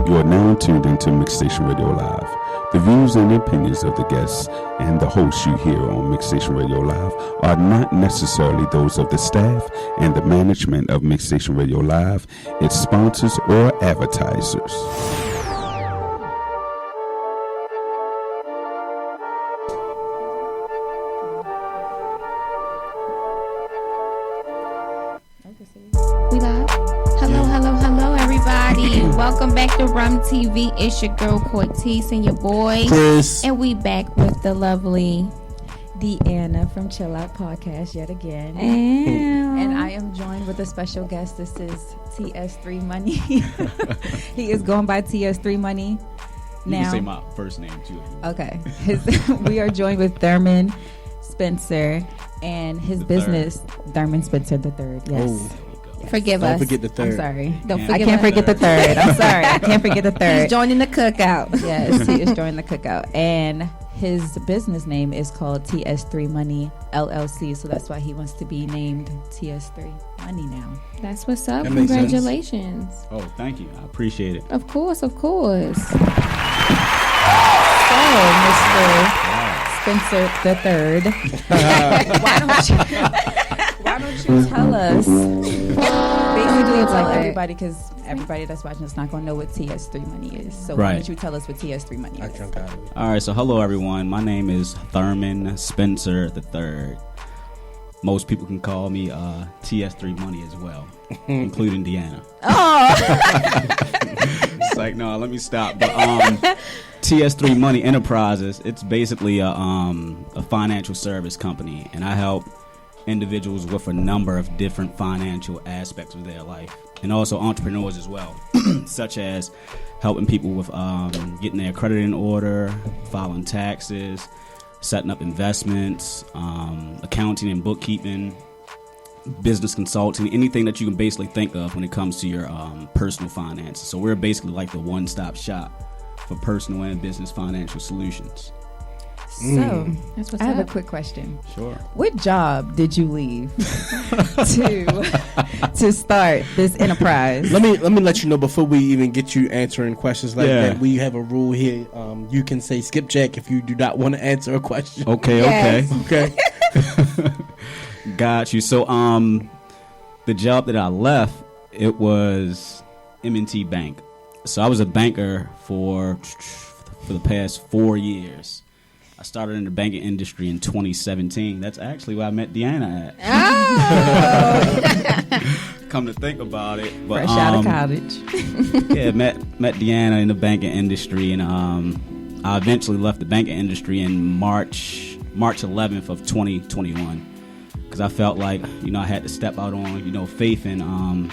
You are now tuned into Mixstation Radio Live. The views and opinions of the guests and the hosts you hear on Mixstation Radio Live are not necessarily those of the staff and the management of Mixstation Radio Live, its sponsors, or advertisers. We live? Hello, everybody. Welcome back to Rum TV. It's your girl, Cortez, and your boy, Chris. And we back with the lovely Deanna from Chill Out Podcast yet again. And I am joined with a special guest. This is TS3MONEY. He is going by TS3MONEY. You can say my first name too. Okay. We are joined with Thurman Spencer and his business, Thurman Spencer III. Yes. Oh. Forgive us. Don't forget the third. I'm sorry. I can't forget the third. I'm sorry. I can't forget the third. He's joining the cookout. Yes, he is joining the cookout. And his business name is called TS3MONEY LLC. So that's why he wants to be named TS3MONEY now. That's what's up. That makes Congratulations. sense. Oh, thank you. I appreciate it. Of course. So, Mr. Spencer III, why don't you tell us? Basically, tell everybody, because everybody that's watching is not going to know what TS3MONEY is. So why don't you tell us what TS3MONEY is? All right, so hello everyone. My name is Thurman Spencer III. Most people can call me TS3MONEY as well, including Deanna. Oh, It's like, no, let me stop. But TS3MONEY Enterprises, it's basically a financial service company, and I help individuals with a number of different financial aspects of their life, and also entrepreneurs as well, such as helping people with getting their credit in order, filing taxes, setting up investments, accounting and bookkeeping, business consulting, anything that you can basically think of when it comes to your personal finances. So we're basically like the one-stop shop for personal and business financial solutions. so That's what's I have up. a quick question. Sure. What job did you leave to start this enterprise? Let me let you know before we even get you answering questions like that. We have a rule here. You can say skipjack if you do not want to answer a question. Okay. Yes. Okay. Got you. So, the job that I left, it was M&T Bank. So I was a banker for the past 4 years. I started in the banking industry in 2017. That's actually where I met Deanna at. Oh. Come to think about it, but Fresh out of college. yeah, met Deanna in the banking industry, and I eventually left the banking industry in March 11th of 2021, because I felt like I had to step out on faith and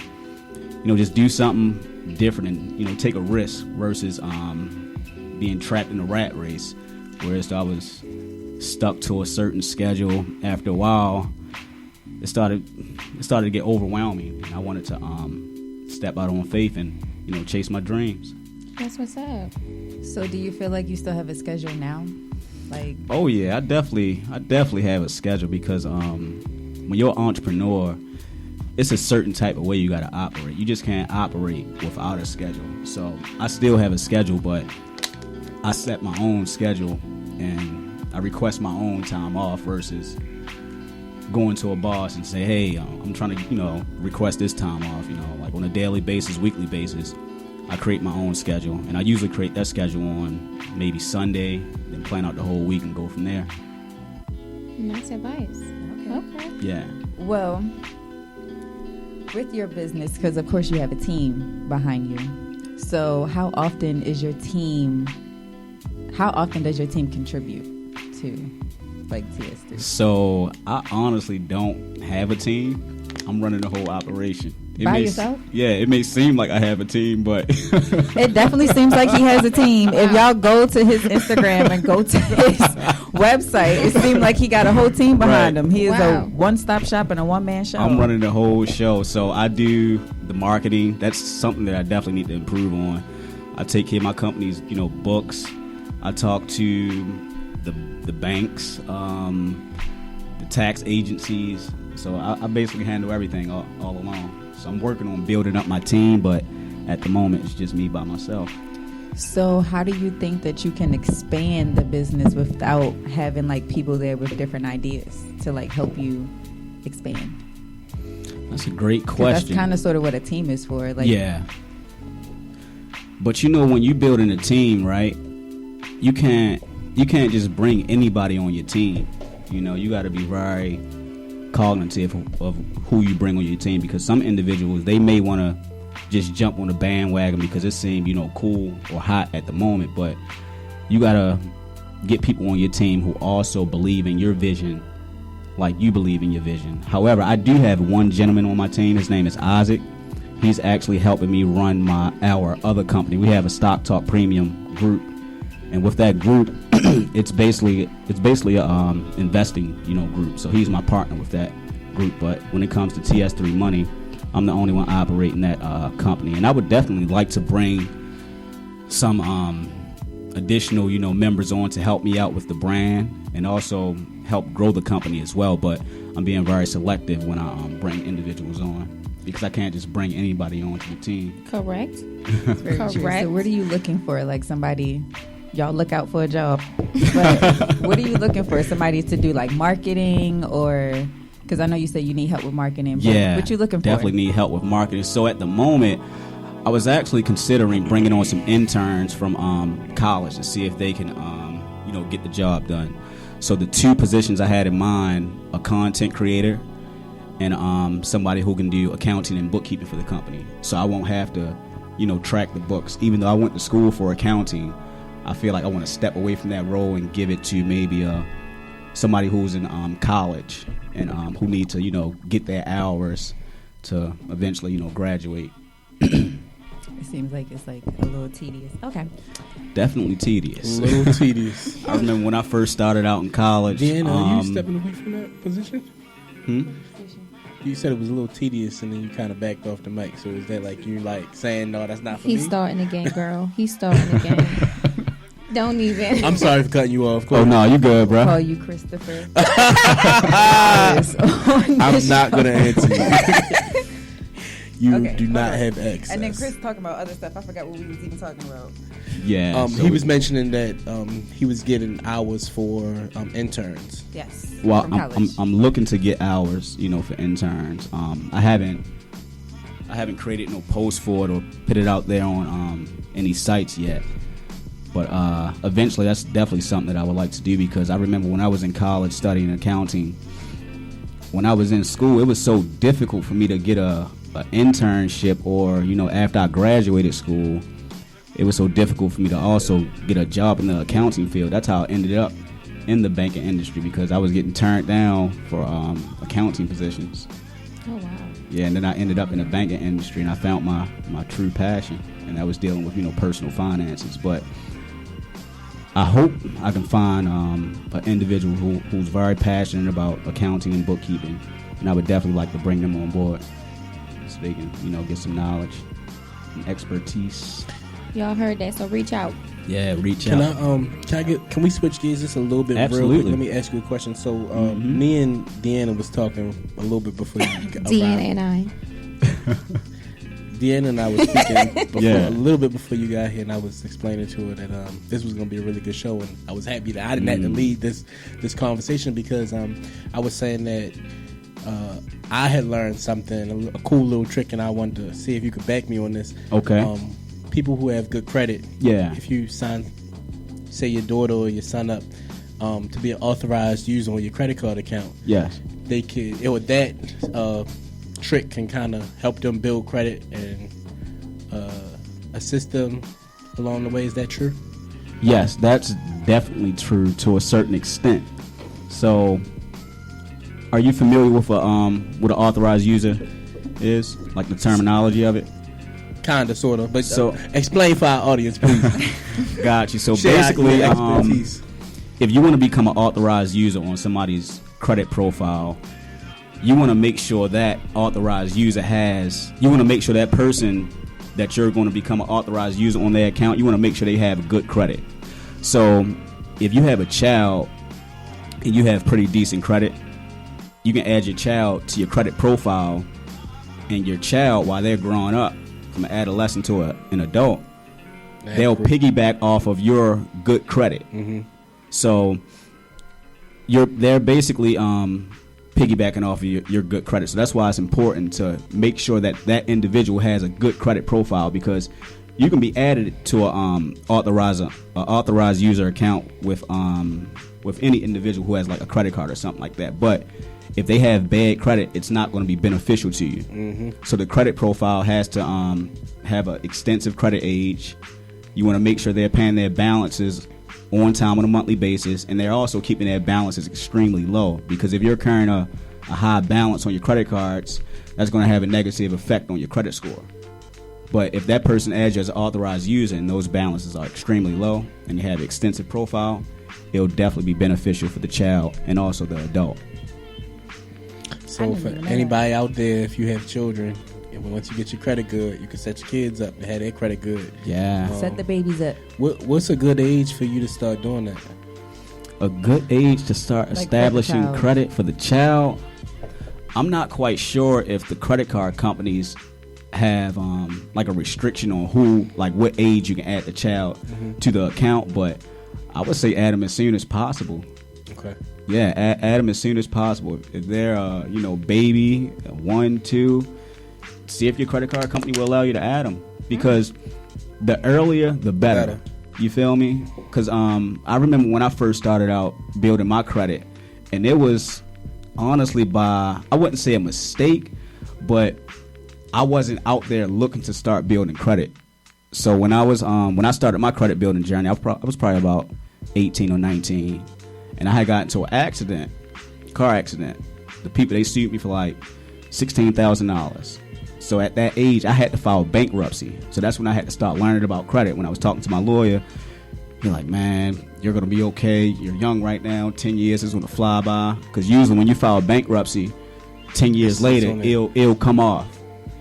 just do something different and take a risk versus being trapped in a rat race. Whereas I was stuck to a certain schedule. After a while, it started to get overwhelming. I wanted to step out on faith and chase my dreams. That's what's up. So do you feel like you still have a schedule now? Like, oh yeah, I definitely have a schedule, because when you're an entrepreneur, it's a certain type of way you got to operate. You just can't operate without a schedule. So I still have a schedule, but I set my own schedule and I request my own time off versus going to a boss and say, hey, I'm trying to, request this time off, like on a daily basis, weekly basis. I create my own schedule, and I usually create that schedule on maybe Sunday, then plan out the whole week and go from there. Nice advice. Okay. Yeah. well, with your business, because of course you have a team behind you. So how often does your team contribute to like TS3? So I honestly don't have a team. I'm running the whole operation. By yourself? Yeah, it may seem like I have a team, but It definitely seems like he has a team. If y'all go to his Instagram and go to his website, it seems like he got a whole team behind him. He is a one-stop shop and a one-man show. I'm running the whole show. So I do the marketing. That's something that I definitely need to improve on. I take care of my company's, books. I talk to the banks, the tax agencies. So I basically handle everything all along. So I'm working on building up my team, but at the moment it's just me by myself. So how do you think that you can expand the business without having like people there with different ideas to like help you expand? That's a great question. That's kind of sort of what a team is for. Like, yeah. But you know, when you building a team, right, you can't just bring anybody on your team. You know, you got to be very cognitive of who you bring on your team, because some individuals, they may want to just jump on the bandwagon because it seemed, you know, cool or hot at the moment, but you got to get people on your team who also believe in your vision like you believe in your vision. However, I do have one gentleman on my team. His name is Isaac. He's actually helping me run our other company. We have a Stock Talk Premium group, and with that group, it's basically a investing, you know, group. So he's my partner with that group. But when it comes to TS3MONEY, I'm the only one operating that company, and I would definitely like to bring some additional, you know, members on to help me out with the brand and also help grow the company as well. But I'm being very selective when I bring individuals on, because I can't just bring anybody onto the team. Correct. Very Correct. true. So what are you looking for? Like somebody, y'all look out for a job, but what are you looking for? Somebody to do like marketing, or because I know you said you need help with marketing. But Yeah, what you looking for? Definitely need help with marketing. So at the moment, I was actually considering bringing on some interns from college to see if they can, you know, get the job done. So the two positions I had in mind, a content creator and somebody who can do accounting and bookkeeping for the company. So I won't have to, you know, track the books. Even though I went to school for accounting, I feel like I want to step away from that role and give it to maybe somebody who's in college and who need to, you know, get their hours to eventually, you know, graduate. It seems like it's like a little tedious. Okay. Definitely tedious. A little tedious. I remember when I first started out in college. Dan, are you stepping away from that position? You said it was a little tedious, and then you kind of backed off the mic. So is that like you like saying, no, that's not for me? He's starting again, girl. He's starting again. Don't even. I'm sorry for cutting you off. Oh, no, you good, bro. Call you Christopher. I'm not going to answer you. You Okay, do not okay. have access. And then Chris talking about other stuff. I forgot what we was even talking about. Yeah. He was mentioning that he was getting hours for interns. Yes. Well, from college. I'm looking to get hours, you know, for interns. I haven't created no post for it or put it out there on any sites yet. But eventually, that's definitely something that I would like to do, because I remember when I was in college studying accounting, when I was in school, it was so difficult for me to get an internship, or, you know, after I graduated school, it was so difficult for me to also get a job in the accounting field. That's how I ended up in the banking industry, because I was getting turned down for accounting positions. Oh, wow. Yeah, and then I ended up in the banking industry, and I found my true passion, and that was dealing with, you know, personal finances. But I hope I can find an individual who's very passionate about accounting and bookkeeping, and I would definitely like to bring them on board so they can, you know, get some knowledge and expertise. Y'all heard that, so reach out. Yeah, reach out. Can we switch gears just a little bit? Absolutely. Real quick? Let me ask you a question. So me and Deanna was talking a little bit before you arrived. Deanna and I. Deanna and I was speaking a little bit before you got here, and I was explaining to her that this was going to be a really good show, and I was happy that I didn't have to lead this conversation, because I was saying that I had learned something, a cool little trick, and I wanted to see if you could back me on this. Okay. People who have good credit, Yeah. if you sign, say, your daughter or your son up to be an authorized user on your credit card account, Yes. they could, that trick can kind of help them build credit and assist them along the way. Is that true? Yes, that's definitely true to a certain extent. So, are you familiar with what an authorized user is? Like the terminology of it? Kind of, sort of. But So- explain for our audience, please. Got you. So Share basically, your expertise. if you want to become an authorized user on somebody's credit profile, you want to make sure that authorized user you want to make sure that person that you're going to become an authorized user on their account, you want to make sure they have good credit. So if you have a child and you have pretty decent credit, you can add your child to your credit profile, and your child, while they're growing up, from an adolescent to an adult, they'll piggyback off of your good credit. So they're basically piggybacking off of your good credit. So that's why it's important to make sure that individual has a good credit profile, because you can be added to a authorized user account with any individual who has like a credit card or something like that. But if they have bad credit, it's not going to be beneficial to you. So the credit profile has to have an extensive credit age. You want to make sure they're paying their balances on time on a monthly basis, and they're also keeping their balances extremely low, because if you're carrying a high balance on your credit cards, that's going to have a negative effect on your credit score. But if that person adds you as an authorized user and those balances are extremely low and you have an extensive profile, it'll definitely be beneficial for the child and also the adult. So for anybody out there, if you have children, and once you get your credit good, you can set your kids up to have their credit good. Yeah. Set the babies up. What's a good age for you to start doing that? A good age to start like establishing credit for the child? I'm not quite sure if the credit card companies have like a restriction on what age you can add the child to the account, but I would say add them as soon as possible. Okay. Yeah, add them as soon as possible. If they're baby 1, 2, see if your credit card company will allow you to add them, because the earlier the better. You feel me? Because I remember when I first started out building my credit, and it was honestly I wouldn't say a mistake, but I wasn't out there looking to start building credit. So when I started my credit building journey, I was probably about 18 or 19, and I had got into an car accident. The people, they sued me for like $16,000. So at that age, I had to file bankruptcy. So that's when I had to start learning about credit. When I was talking to my lawyer, he's like, man, you're going to be okay. You're young right now. 10 years is going to fly by. Because usually when you file bankruptcy, 10 years later, it'll come off.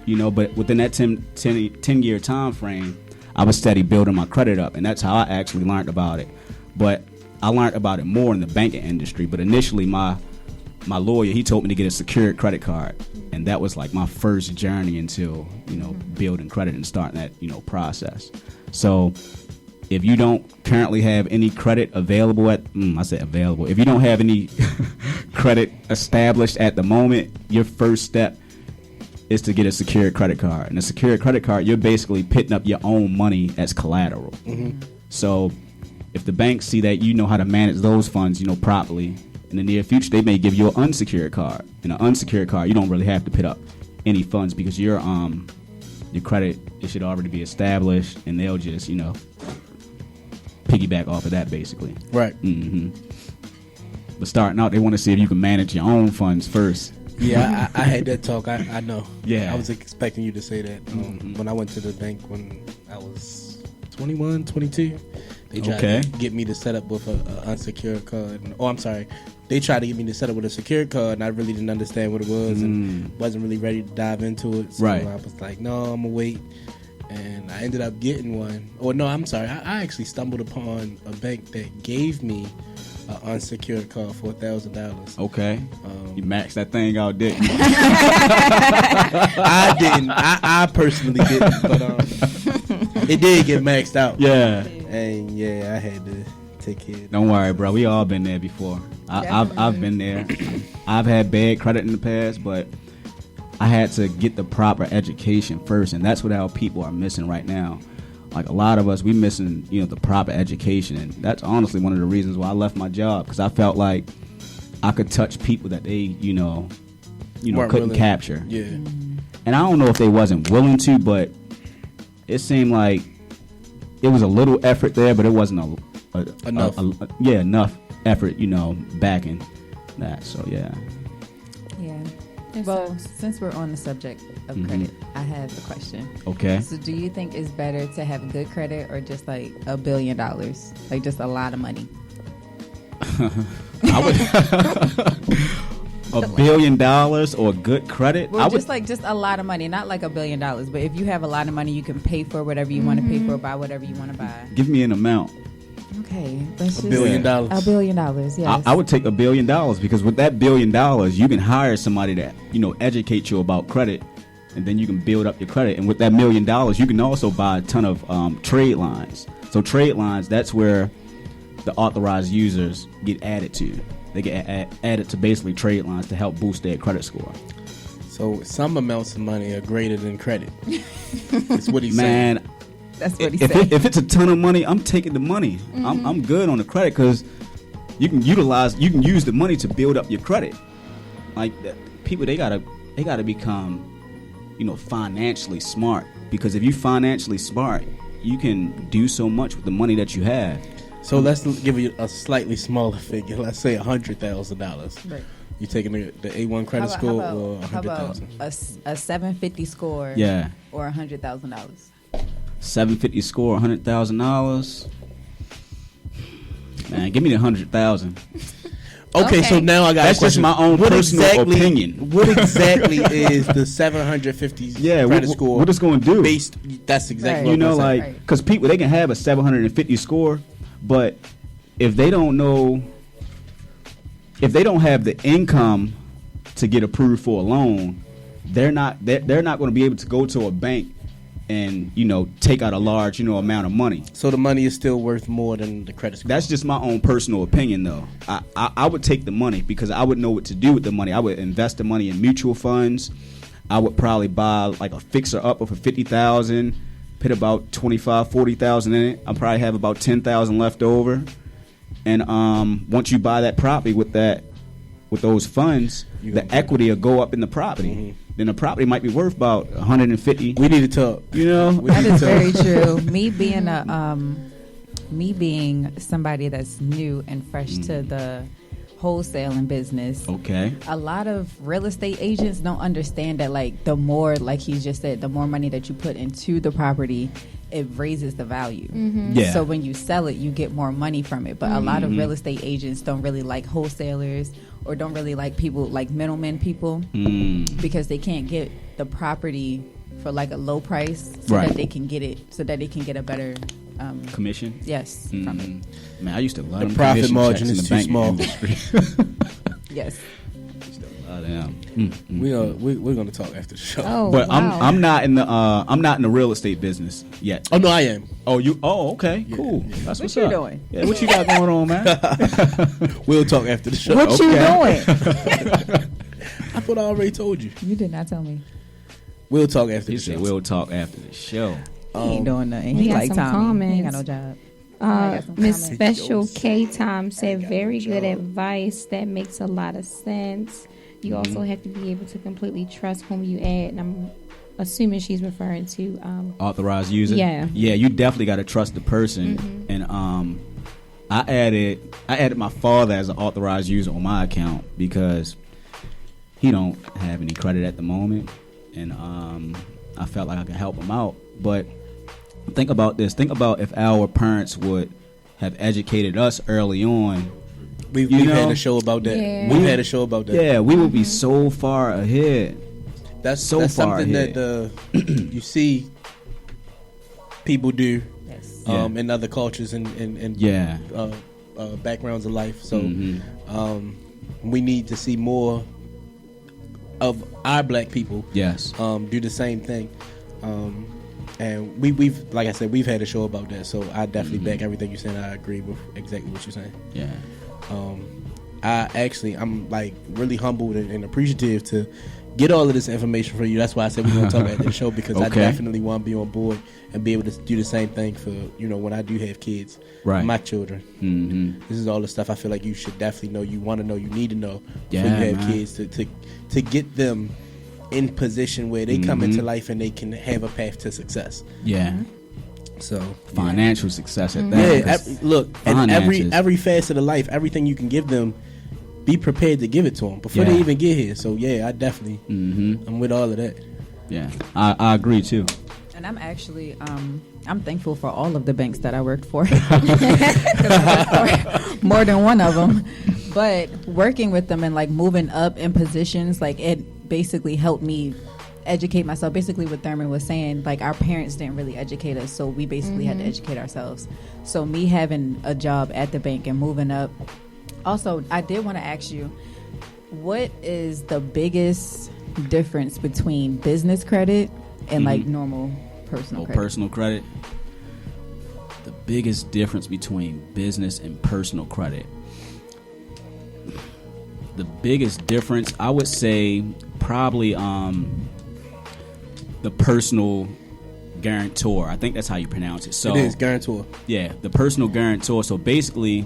But within that 10-year time frame, I was steady building my credit up. And that's how I actually learned about it. But I learned about it more in the banking industry. But initially, my lawyer, he told me to get a secured credit card. And that was like my first journey into, building credit and starting that, process. So if you don't currently have any credit available if you don't have any credit established at the moment, your first step is to get a secured credit card. And a secured credit card, you're basically putting up your own money as collateral. So if the banks see that you know how to manage those funds, properly, in the near future, they may give you an unsecured card. In an unsecured card, you don't really have to put up any funds, because your credit, it should already be established, and they'll just piggyback off of that, basically. Right. But starting out, they want to see if you can manage your own funds first. Yeah, I had that talk. I know. Yeah, I was expecting you to say that. When I went to the bank when I was 21, 22. They tried to get me to set up with an unsecured card. They tried to get me to set up with a secured card, and I really didn't understand what it was and wasn't really ready to dive into it. So I was like, no, I'm going to wait. And I ended up getting one. I actually stumbled upon a bank that gave me an unsecured card for $1,000. Okay. You maxed that thing out, didn't you? I didn't. I personally didn't, but it did get maxed out. Yeah. And I had to take care of it. Don't worry, bro. We all been there before. I've been there. I've had bad credit in the past, but I had to get the proper education first, and that's what our people are missing right now. Like a lot of us, we missing the proper education, and that's honestly one of the reasons why I left my job, because I felt like I could touch people that they couldn't capture. Yeah. And I don't know if they wasn't willing to, but it seemed like it was a little effort there, but it wasn't enough. Enough effort, backing that. So yeah. Well, since we're on the subject of credit, I have a question. Okay. So do you think it's better to have good credit or just like $1 billion? Like just a lot of money? I would $1 billion or good credit? Well, just a lot of money, not like $1 billion, but if you have a lot of money, you can pay for whatever you want to pay for, buy whatever you want to buy. Give me an amount. Okay, let's $1 billion. $1 billion, yes. I would take $1 billion, because with that $1 billion, you can hire somebody that educate you about credit, and then you can build up your credit. And with that $1 million, you can also buy a ton of trade lines. So trade lines, that's where the authorized users get added to. They get added to basically trade lines to help boost their credit score. So some amounts of money are greater than credit. That's what he's saying. Man, that's what he said. If it's a ton of money, I'm taking the money. I'm good on the credit because you can use the money to build up your credit. Like people, they gotta become, financially smart, because if you're financially smart, you can do so much with the money that you have. So let's give you a slightly smaller figure. Let's say $100,000. Right. You taking the A1 credit score or $100,000? How about a 750 score? Yeah. Or $100,000. 750 score, $100,000. Man, give me the 100,000. Okay, so now I got that's just my own personal opinion. What exactly is the 750 credit score? What it's going to do? That's exactly right. Because people, they can have a 750 score, but if they don't have the income to get approved for a loan, they're not going to be able to go to a bank and take out a large amount of money. So the money is still worth more than the credit score. That's just my own personal opinion, though. I would take the money because I would know what to do with the money. I would invest the money in mutual funds. I would probably buy like a fixer upper for $50,000, put about $25,000-$40,000 in it. I probably have about $10,000 left over. And once you buy that property with those funds, the equity will go up in the property. Mm-hmm. Then the property might be worth about $150,000. We need to talk. That is very true. Me being somebody that's new and fresh to the wholesaling business. Okay. A lot of real estate agents don't understand that, like, the more, like he just said, the more money that you put into the property, it raises the value. Mm-hmm. Yeah. So when you sell it, you get more money from it. But a lot of real estate agents don't really like wholesalers or don't really like people like middlemen people because they can't get the property for like a low price that they can get it, so that they can get a better commission. Yes, from it. Man, I used to love the profit margin is too small. Yes. We're gonna talk after the show. Oh, but wow. I'm not in the real estate business yet. Oh no, I am. Oh, you? Oh, okay, cool. Yeah. That's What what's you doing? Yeah, what you got going on, man? We'll talk after the show. What you doing? I thought I already told you. You did not tell me. We'll talk after He the show. said we'll talk after the show. He ain't doing nothing. We He got like some Tommy. comments. He ain't got no job. Miss Special K Time said very good advice. That makes a lot of sense. You also have to be able to completely trust whom you add. And I'm assuming she's referring to Authorized user. Yeah. Yeah, you definitely got to trust the person. And I added my father as an authorized user on my account because he don't have any credit at the moment, and I felt like I could help him out. But think about this. Think about if our parents would have educated us early on. We've had a show about that. Yeah. We've had a show about that. Yeah, we would be so far ahead. That's far something ahead. that you see people do Yeah. in other cultures and backgrounds of life. So we need to see more of our black people Yes. do the same thing. And we've, like I said, we've had a show about that. So I definitely back everything you're saying. I agree with exactly what you're saying. Yeah. I'm like really humbled and appreciative to get all of this information from you. That's why I said we're going to talk after the show, because I definitely want to be on board and be able to do the same thing for, when I do have kids, my children. This is all the stuff I feel like you should definitely know, you want to know, you need to know before you have kids to get them in position where they come into life and they can have a path to success. Yeah. So Financial success at that. yeah, look, and every facet of life, everything you can give them, be prepared to give it to them before they even get here. So yeah, I definitely, I'm with all of that. Yeah, I agree too. And I'm actually, I'm thankful for all of the banks that I worked for. 'Cause I worked for more than one of them. But working with them and like moving up in positions, like it basically helped me educate myself. Basically what Thurman was saying, like our parents didn't really educate us, so we basically had to educate ourselves. So me having a job at the bank and moving up. Also, I did want to ask you, what is the biggest difference between business credit and like normal personal credit? Personal credit. The biggest difference between business and personal credit. The biggest difference, I would say, probably the personal guarantor. I think that's how you pronounce it. So it is guarantor. Yeah, the personal guarantor. So basically,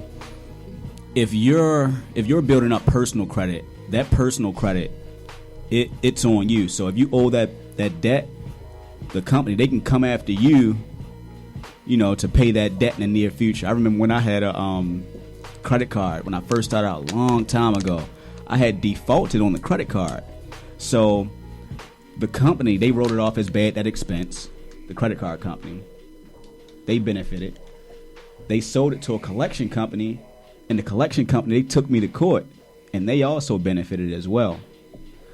if you're building up personal credit, that personal credit, it's on you. So if you owe that debt, the company, they can come after you, to pay that debt in the near future. I remember when I had a credit card, when I first started out a long time ago, I had defaulted on the credit card. So the company, they wrote it off as bad debt expense. The credit card company, they benefited. They sold it to a collection company, and the collection company, they took me to court, and they also benefited as well.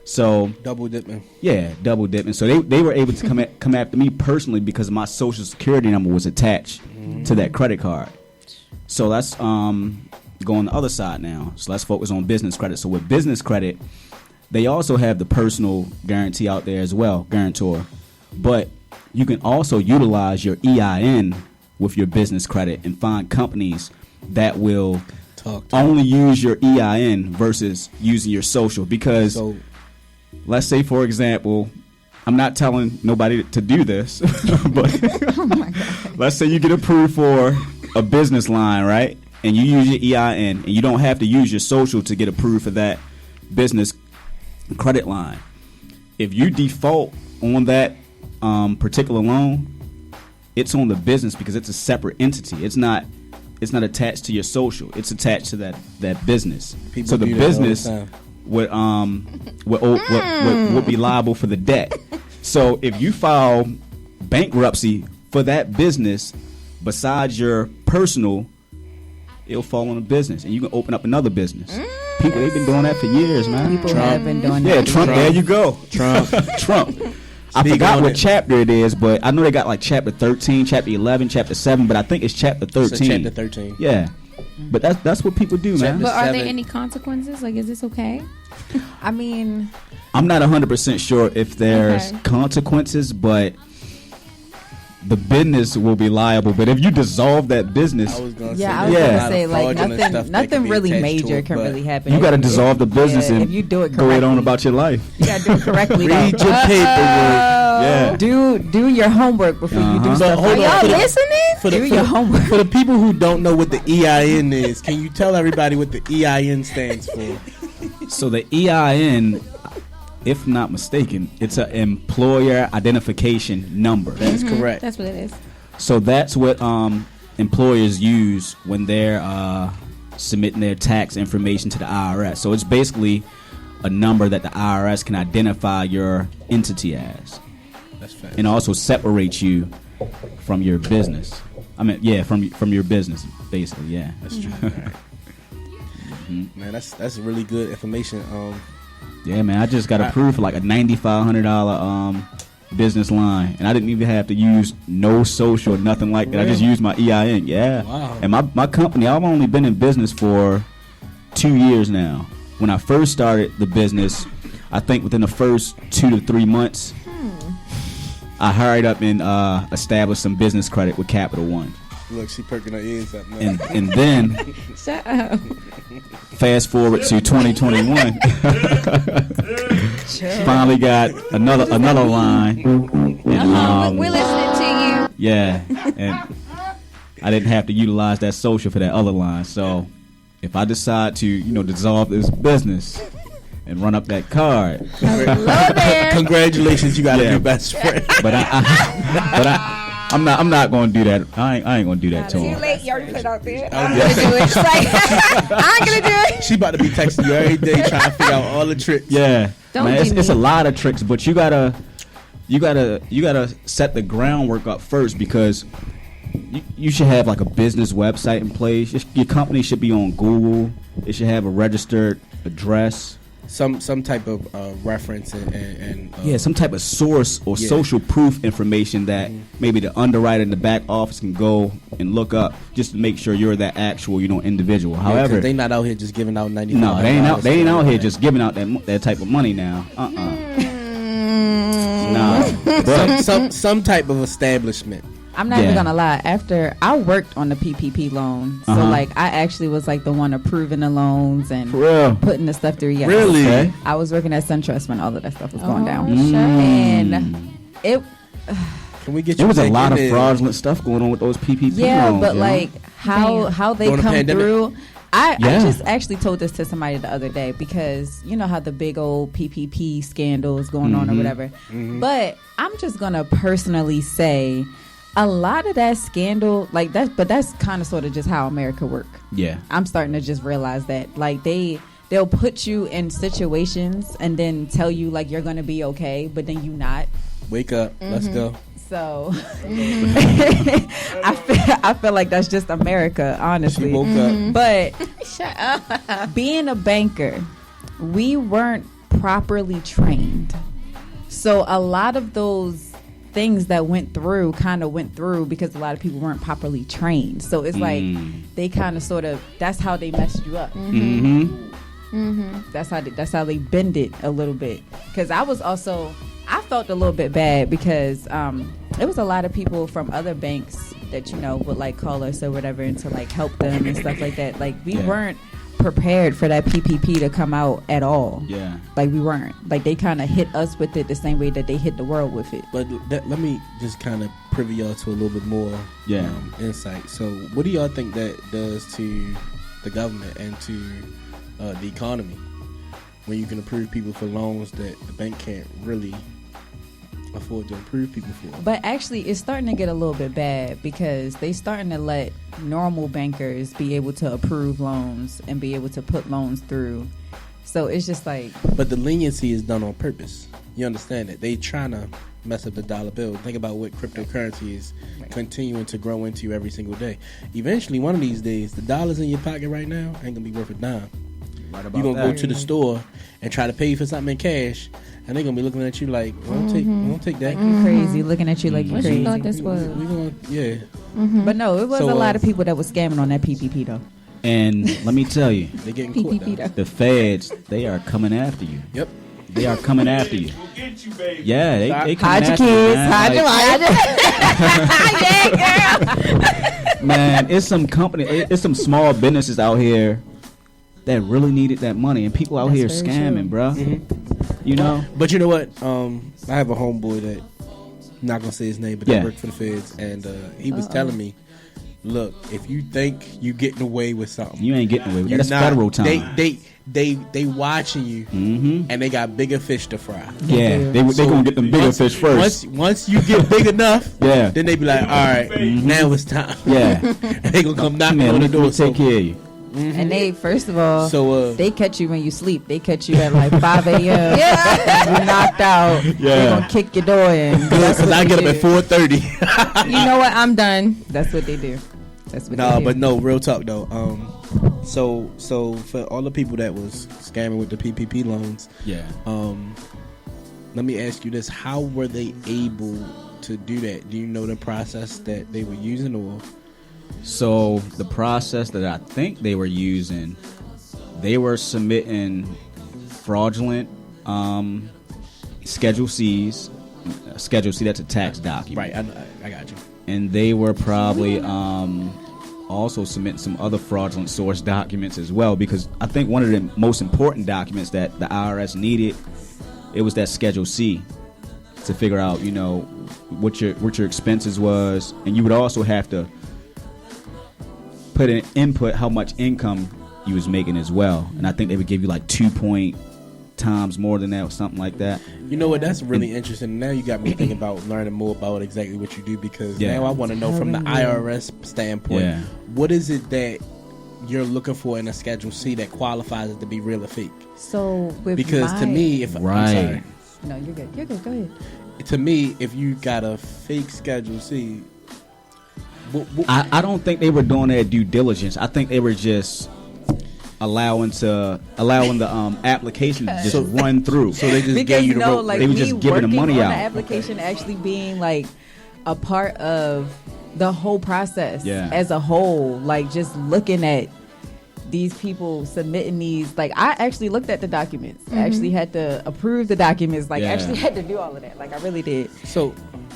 So double dipping. Yeah, double dipping. So they were able to come after me personally because my social security number was attached to that credit card. So let's go on the other side now. So let's focus on business credit. So with business credit, they also have the personal guarantee out there as well, guarantor. But you can also utilize your EIN with your business credit and find companies that will only use your EIN versus using your social. Because let's say, for example, I'm not telling nobody to do this, but Oh my God. let's say you get approved for a business line, right? And you use your EIN, and you don't have to use your social to get approved for that business credit line. If you default on that particular loan, it's on the business because it's a separate entity. It's not attached to your social. It's attached to that business. People so the do that business all the would be liable for the debt. So if you file bankruptcy for that business, besides your personal, it'll fall on the business, and you can open up another business. People, they've been doing that for years, man. People have been doing that. Yeah, Trump. There you go. Trump. I forgot what chapter it is, but I know they got like chapter 13, chapter 11, chapter 7, but I think it's chapter 13. So chapter 13. Yeah. But that's what people do, man. But are there any consequences? Like, is this okay? I mean, I'm not 100% sure if there's consequences, but the business will be liable. But if you dissolve that business, I was gonna say like nothing really major can really happen. You got to dissolve the business and if you do it go on about your life. You got to do it correctly. Read your paperwork. Yeah. Do your homework before you do stuff. Are y'all listening? Do your homework. For the people who don't know what the EIN is, can you tell everybody what the EIN stands for? So the EIN, if not mistaken, it's an employer identification number. That's correct. That's what it is. So that's what employers use when they're submitting their tax information to the IRS. So it's basically a number that the IRS can identify your entity as. That's fact. And also separates you from your business. I mean, yeah, from your business, basically, yeah. That's true. Man, that's really good information. Yeah, man, I just got approved for like a $9,500 business line, and I didn't even have to use no social or nothing like that. Really? I just used my EIN. Yeah. Wow. And my company, I've only been in business for 2 years now. When I first started the business, I think within the first 2 to 3 months, I hurried up and established some business credit with Capital One. Look, she perking her ears up, man. And then, shut up. Fast forward to 2021, finally got another line. And, we're listening to you. Yeah, and I didn't have to utilize that social for that other line. So if I decide to, dissolve this business and run up that card, congratulations, you got a new best friend. But I'm not going to do that. I ain't going to do that to him. Too late. You already put it out there. I'm going to do it. I'm going to do it. She about to be texting you every day trying to figure out all the tricks. Yeah. Don't Man, do it's me. a lot of tricks, but you gotta set the groundwork up first, because you should have like a business website in place. Your company should be on Google. It should have a registered address. Some type of reference and some type of source or social proof information that maybe the underwriter in the back office can go and look up, just to make sure you're that actual individual. However, they not out here just giving out $95. No, they ain't out here just giving out that type of money now. Nah. Some type of establishment. I'm not even gonna lie. After I worked on the PPP loan, so like I actually was like the one approving the loans and putting the stuff through. Yes. Really? Okay. I was working at SunTrust when all of that stuff was going down, and it. Can we get there you? was a lot of there? fraudulent stuff going on with those PPP loans. But like how they come through. I just actually told this to somebody the other day because you know how the big old PPP scandal is going on or whatever. But I'm just gonna personally say. A lot of that scandal, like that, but that's kind of sort of just how America work. Yeah, I'm starting to just realize that, like they'll put you in situations and then tell you like you're gonna be okay, but then you not. Wake up, let's go. So I feel like that's just America, honestly. She woke up. But shut up. Being a banker, we weren't properly trained, so a lot of those things that went through because a lot of people weren't properly trained. So it's like they kind of sort of that's how they messed you up. That's how they bend it a little bit. Because I felt a little bit bad because there was a lot of people from other banks that would like call us or whatever and to like help them and stuff like that. Like we weren't prepared for that PPP to come out at all. Yeah, like we weren't. Like they kind of hit us with it the same way that they hit the world with it. But let me just kind of privy y'all to a little bit more insight. So what do y'all think that does to the government and to the economy when you can approve people for loans that the bank can't really afford to approve people for? But actually it's starting to get a little bit bad because they starting to let normal bankers be able to approve loans and be able to put loans through. So it's just like, but the leniency is done on purpose. You understand that they trying to mess up the dollar bill. Think about what cryptocurrency is continuing to grow into every single day. Eventually one of these days the dollars in your pocket right now ain't gonna be worth a dime. Right about you're gonna go to the store and try to pay for something in cash, and they're gonna be looking at you like, "Won't take that." You crazy, looking at you like you crazy. You thought this was? But no, it was a lot of people that was scamming on that PPP though. And let me tell you, they're getting caught. The feds, they are coming after you. Yep, they are coming after you. We'll get you, baby. Yeah, they hide your kids, hide your wife. Yeah, girl. Man, it's some small businesses out here that really needed that money, and people out here scamming, bro. You know. But you know what? I have a homeboy that I'm not gonna say his name, but they work for the feds, and he was telling me, "Look, if you think you getting away with something, you ain't getting away with it. That's federal time. They watching you, and they got bigger fish to fry. Yeah, they gonna get them bigger fish first. Once you get big enough, then they be like, all right, now it's time. Yeah, and they gonna come knocking on the door. Take care of you. And they, first of all, they catch you when you sleep. They catch you at like 5 a.m. You're knocked out. Yeah. They're going to kick your door in. Because I get up at 4:30. You know what? I'm done. That's what they do. That's what they do. But no, real talk though. So for all the people that was scamming with the PPP loans, let me ask you this: how were they able to do that? Do you know the process that they were using, or? So the process that I think they were using, they were submitting fraudulent Schedule C's. Schedule C, that's a tax document. Right, I got you. And they were probably also submitting some other fraudulent source documents as well, because I think one of the most important documents that the IRS needed, it was that Schedule C to figure out, what your expenses was, and you would also have to put in input how much income you was making as well, and I think they would give you like 2 times more than that or something like that. You know what? That's really interesting. Now you got me thinking about learning more about exactly what you do, because now I want to know from the IRS standpoint, what is it that you're looking for in a Schedule C that qualifies it to be real or fake? So to me, if I'm sorry, no, you're good. Go ahead. To me, if you got a fake Schedule C. I don't think they were doing their due diligence. I think they were just allowing the application to just run through. So they just gave you the rope. Like, they were just giving the money out. The application actually being like a part of the whole process as a whole, like just looking at these people submitting these, like, I actually looked at the documents. I actually had to approve the documents. Like, I actually had to do all of that. Like, I really did. So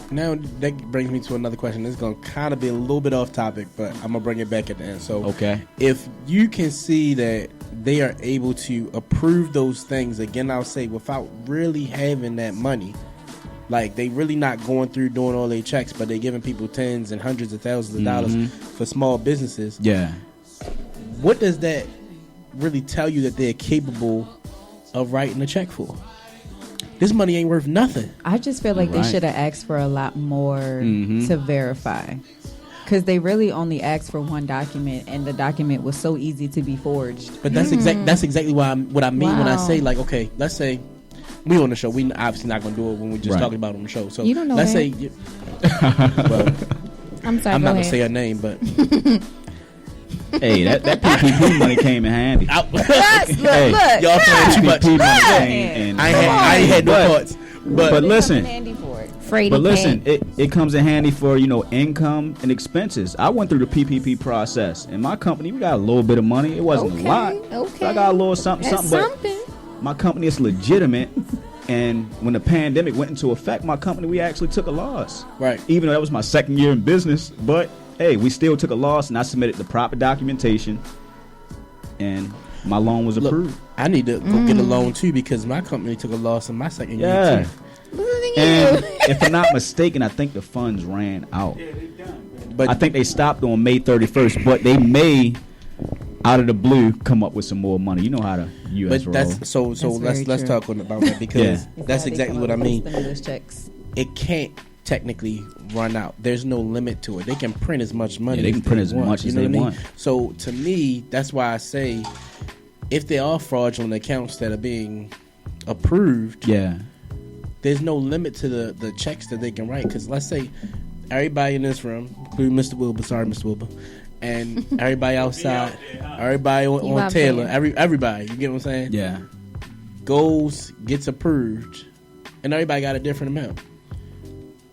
now that brings me to another question. This is going to kind of be a little bit off topic, but I'm going to bring it back at the end. So if you can see that they are able to approve those things, again, I'll say, without really having that money, like, they really not going through doing all their checks, but they're giving people tens and hundreds of thousands of dollars for small businesses. Yeah. What does that really tell you that they're capable of writing a check for? This money ain't worth nothing. I just feel like they should have asked for a lot more to verify. Because they really only asked for one document, and the document was so easy to be forged. But that's exactly what I mean when I say, like, okay, let's say we on the show. We obviously not going to do it when we're just talking about it on the show. So you don't know let's that. say, well, I'm sorry. I'm not going to say her name, but hey, that PPP money came in handy. Look, y'all playing too much. I ain't had no thoughts. But listen, But listen, it comes in handy for, income and expenses. I went through the PPP process. In my company, we got a little bit of money. It wasn't a lot. Okay. So I got a little something. But my company is legitimate. And when the pandemic went into effect, my company, we actually took a loss. Right. Even though that was my second year in business. But, hey, we still took a loss, and I submitted the proper documentation. And my loan was approved. I need to go get a loan, too, because my company took a loss in my second year, too. And if I'm not mistaken, I think the funds ran out. But I think they stopped on May 31st, but they may, out of the blue, come up with some more money. You know how the U.S. rolls. So let's talk about that, because that's exactly what I mean. It can't technically run out. There's no limit to it. They can print as much money. They can print as much as they want. So to me, that's why I say, if there are fraudulent accounts that are being approved, there's no limit to the checks that they can write. Because let's say everybody in this room, including Mr. Wilbur, sorry, Mr. Wilbur, and everybody outside, everybody on Taylor, everybody, you get what I'm saying? Yeah. Gets approved, and everybody got a different amount.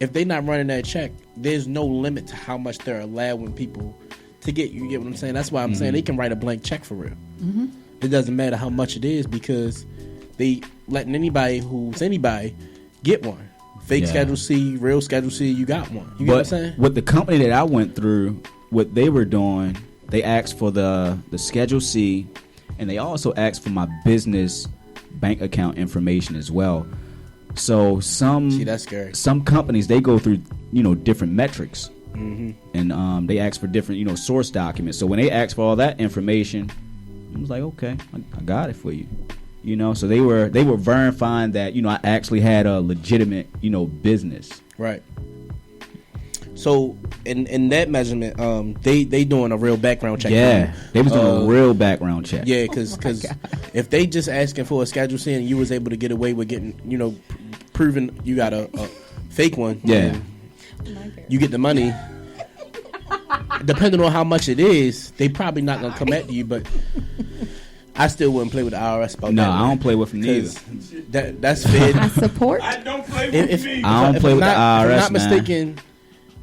If they're not running that check, there's no limit to how much they're allowing people to get. You get what I'm saying? That's why I'm saying they can write a blank check for real. It doesn't matter how much it is, because they letting anybody who's anybody get one. Fake Schedule C, real Schedule C, you got one. You get what I'm saying? With the company that I went through, what they were doing, they asked for the Schedule C, and they also asked for my business bank account information as well. So that's scary. Some companies, they go through different metrics, and they ask for different source documents. So when they asked for all that information, I was like, okay, I got it for you. So they were verifying that I actually had a legitimate business. Right. So in that measurement, they doing a real background check. Yeah, they was doing a real background check. Yeah, because if they just asking for a Schedule C and you was able to get away with getting proving you got a fake one, you get the money. Depending on how much it is, they probably not gonna come at you, but I still wouldn't play with the IRS about that. No, I don't play with them neither. That's fair. I support. I don't play with me. I don't play with the IRS, If I'm not man. mistaken,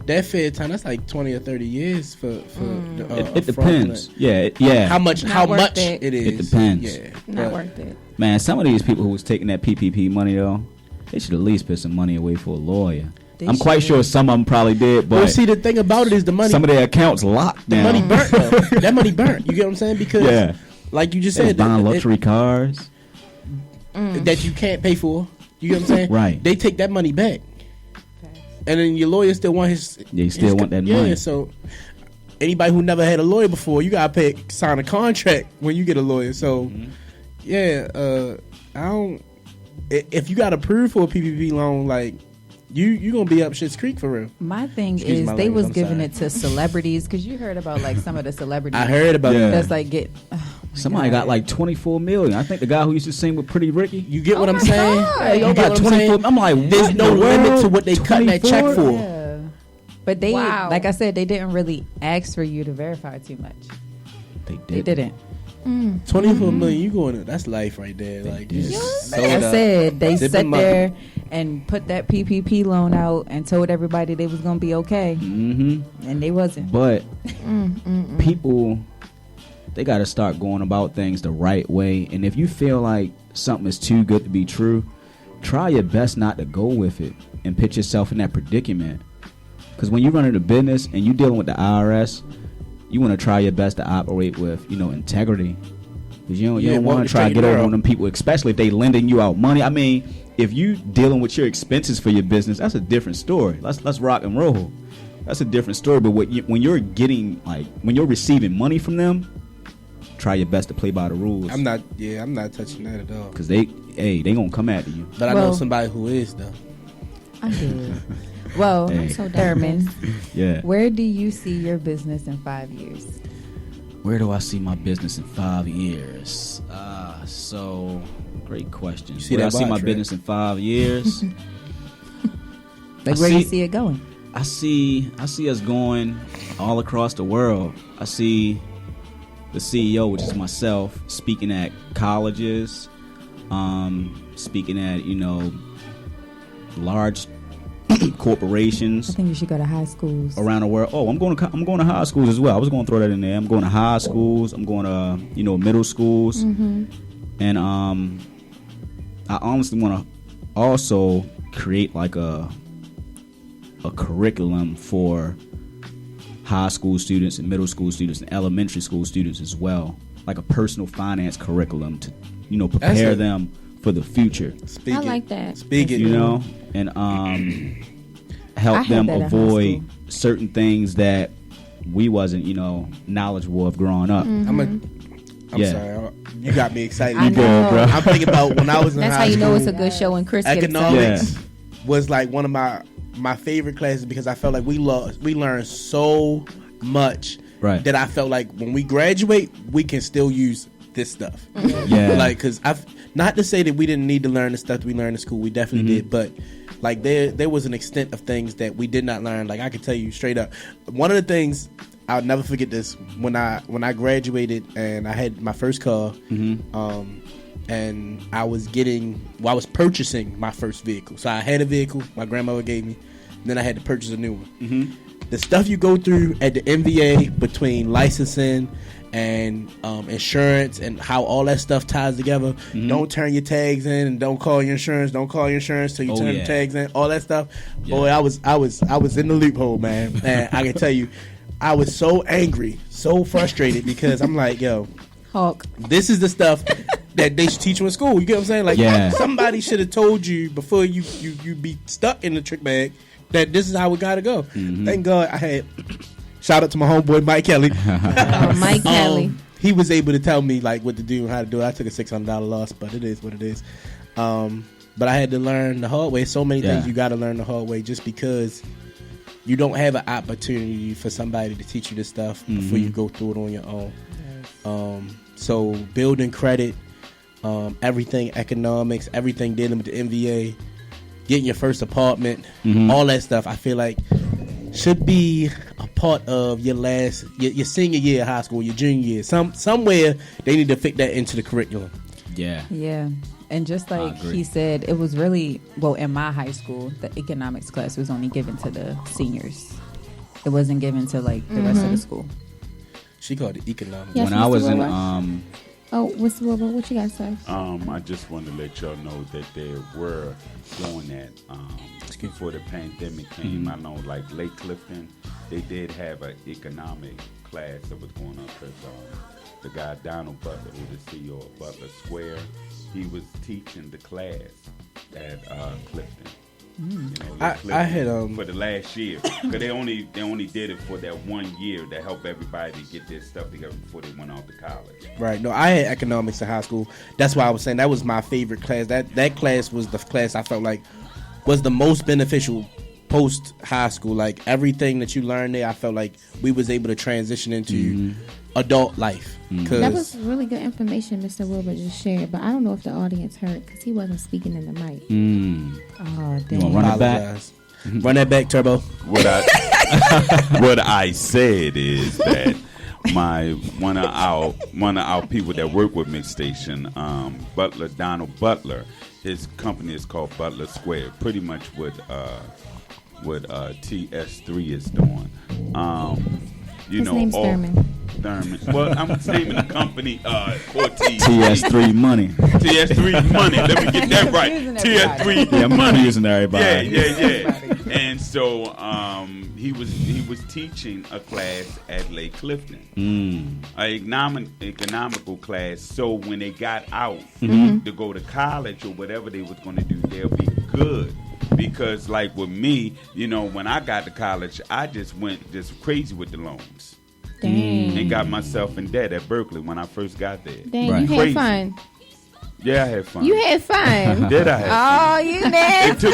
that fair time, that's like 20 or 30 years for it depends. Yeah. How much it is. It depends. Yeah. Not worth it. Man, some of these people who was taking that PPP money, though, they should at least put some money away for a lawyer. I'm quite sure some of them probably did, but see, the thing about it is the money. Some of their accounts locked down. The money burnt, though. That money burnt. You get what I'm saying? Because, like you just said, buying luxury cars that you can't pay for. You get what I'm saying? Right. They take that money back, and then your lawyer still want his. They still want that money. Yeah. So anybody who never had a lawyer before, you gotta sign a contract when you get a lawyer. So I don't. If you got approved for a PPP loan, like. You gonna be up Shit's Creek for real. My thing is they was giving it to celebrities, because you heard about like some of the celebrities. I heard about that. That's like somebody got like 24 million. I think the guy who used to sing with Pretty Ricky. You get what I'm saying? You got 24. I'm like, there's no limit to what they cut that check for. Yeah. But they, like I said, they didn't really ask for you to verify too much. They didn't. 24 million, you going to, that's life right there. Like you just like I said, they sat there and put that PPP loan out and told everybody they was gonna be okay, and they wasn't. But people, they got to start going about things the right way. And if you feel like something is too good to be true, try your best not to go with it and put yourself in that predicament. Because when you're running a business and you're dealing with the IRS, you want to try your best to operate with, integrity. Because you don't want to try to get over on them people, especially if they lending you out money. I mean, if you dealing with your expenses for your business, that's a different story. Let's rock and roll. That's a different story. But when you're receiving money from them, try your best to play by the rules. I'm not touching that at all. Because they gonna come after you. But I know somebody who is though. I do. Well, Thurman, yeah. Where do you see your business in 5 years? Where do I see my business in 5 years? So great question. Where do I see my business in 5 years? Where do you see it going? I see us going all across the world. I see the CEO, which is myself, speaking at colleges, speaking at large corporations. I think you should go to high schools around the world. Oh, I'm going to high schools as well. I was going to throw that in there. I'm going to high schools. I'm going to middle schools, and I honestly want to also create like a curriculum for high school students and middle school students and elementary school students as well, like a personal finance curriculum to prepare them for the future. I like that. And help them avoid certain things that we wasn't knowledgeable of growing up. I'm sorry, you got me excited. I know. Bro. I'm thinking about when I was in That's high how you school, know it's a good show when Chris gets economics was like one of my favorite classes because I felt like we learned so much that I felt like when we graduate we can still use this stuff. Like, because I've not to say that we didn't need to learn the stuff we learned in school, we definitely did, but like there was an extent of things that we did not learn. Like I can tell you straight up, one of the things I'll never forget this, when I graduated and I had my first car, and I was purchasing my first vehicle. So I had a vehicle my grandmother gave me, and then I had to purchase a new one. The stuff you go through at the MVA between licensing and insurance and how all that stuff ties together. Don't turn your tags in and don't call your insurance. Don't call your insurance till you turn the tags in. All that stuff. Boy, I was in the loophole, man. And I can tell you, I was so angry, so frustrated because I'm like, yo, Hulk, this is the stuff that they should teach you in school. You get what I'm saying? Like somebody should have told you before you be stuck in the trick bag that this is how it gotta go. Thank God I had. Shout out to my homeboy Mike Kelly. Mike Kelly. He was able to tell me like what to do and how to do it. I took a $600 loss, but it is what it is. But I had to learn the hard way. So many things you got to learn the hard way, just because you don't have an opportunity for somebody to teach you this stuff before you go through it on your own. So building credit, everything economics, everything dealing with the MVA, getting your first apartment, all that stuff, I feel like should be a part of your your senior year of high school, your junior year. Somewhere they need to fit that into the curriculum. Yeah. And just like he said, it was really, in my high school, the economics class was only given to the seniors. It wasn't given to like the rest of the school. She called it economics. Yes, when I was in Mr. Wilbur, what you got to say? I just wanted to let y'all know that they were doing that before the pandemic came. I know, like Lake Clifton, they did have an economic class that was going on because the guy Donald Butler, who is the CEO of Butler Square, he was teaching the class at Clifton. I had for the last year, because they only did it for that 1 year to help everybody get their stuff together before they went off to college. Right. No, I had economics in high school. That's why I was saying that was my favorite class. That class was the class I felt like was the most beneficial post high school. Like everything that you learned there, I felt like we was able to transition into adult life. That was really good information Mr. Wilbur just shared, but I don't know if the audience heard because he wasn't speaking in the mic. Oh, damn. You want to run it back? Run that back, Turbo. What I said is that one of our people that work with Mix Station, Donald Butler, his company is called Butler Square. Pretty much what TS3 is doing. His name's Thurman. Thurman. Well, I'm naming the company Cortez. TS3MONEY. TS3MONEY. Let me get that right. TS3 Yeah, I'm Money. using everybody. Yeah. And so he was teaching a class at Lake Clifton, an economical class. So when they got out to go to college or whatever they was going to do, they'll be good. Because like with me, when I got to college, I just went crazy with the loans. Dang. And got myself in debt at Berkeley when I first got there. Dang, Right. you Crazy. had fun. Yeah, I had fun. You had fun. Did I have fun? Oh, you nasty. It